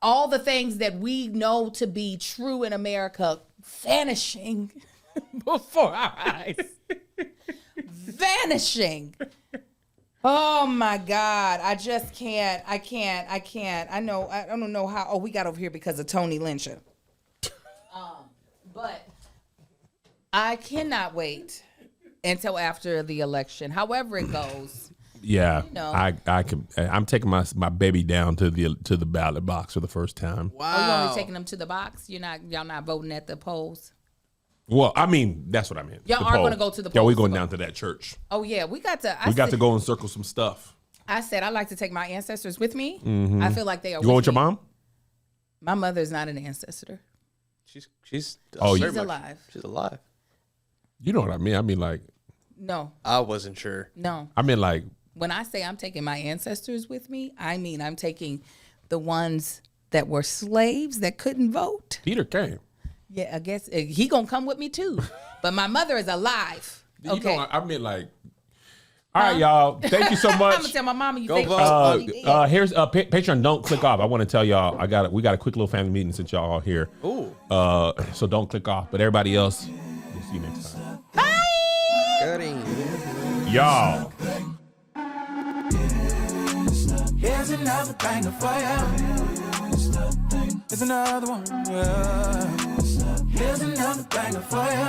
all the things that we know to be true in America vanishing before our eyes. Vanishing. Oh my God. I just can't. I know. I don't know how. Oh, we got over here because of Tony Lyncher. But I cannot wait until after the election. However it goes. Yeah, know. I'm taking my baby down to the ballot box for the first time. Oh, you only taking them to the box? Y'all not voting at the polls? Well, I mean, that's what I meant. Y'all The are poll. gonna go to the Yeah, polls we're to going vote. down to that church. Oh yeah, we got to. We got to go and circle some stuff. I said I like to take my ancestors with me. Mm-hmm. I feel like they are. You going with your me. mom? My mother's not an ancestor. She's She's alive. She's alive. You know what I mean? I mean, like, No, I wasn't sure. no. I mean, like, When I say I'm taking my ancestors with me, I mean I'm taking the ones that were slaves that couldn't vote. Peter came. Yeah, I guess he gonna come with me too. But my mother is alive. Okay. You know, I mean, like, all right, y'all. Thank you so I'm much. gonna tell my mama you Go think vote. Here's Patreon. Don't click off. I want to tell y'all. We got a quick little family meeting since y'all all here. Ooh. So don't click off. But everybody else, we'll see you next time. Y'all. Here's another banger for ya. Here's another one. Here's another banger for ya.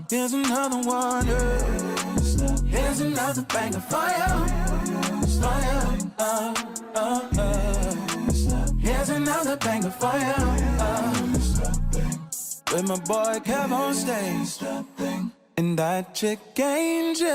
Here's another one. Here's another banger for ya. Here's another banger for ya. With my boy Kev on stage. And that chick Angel.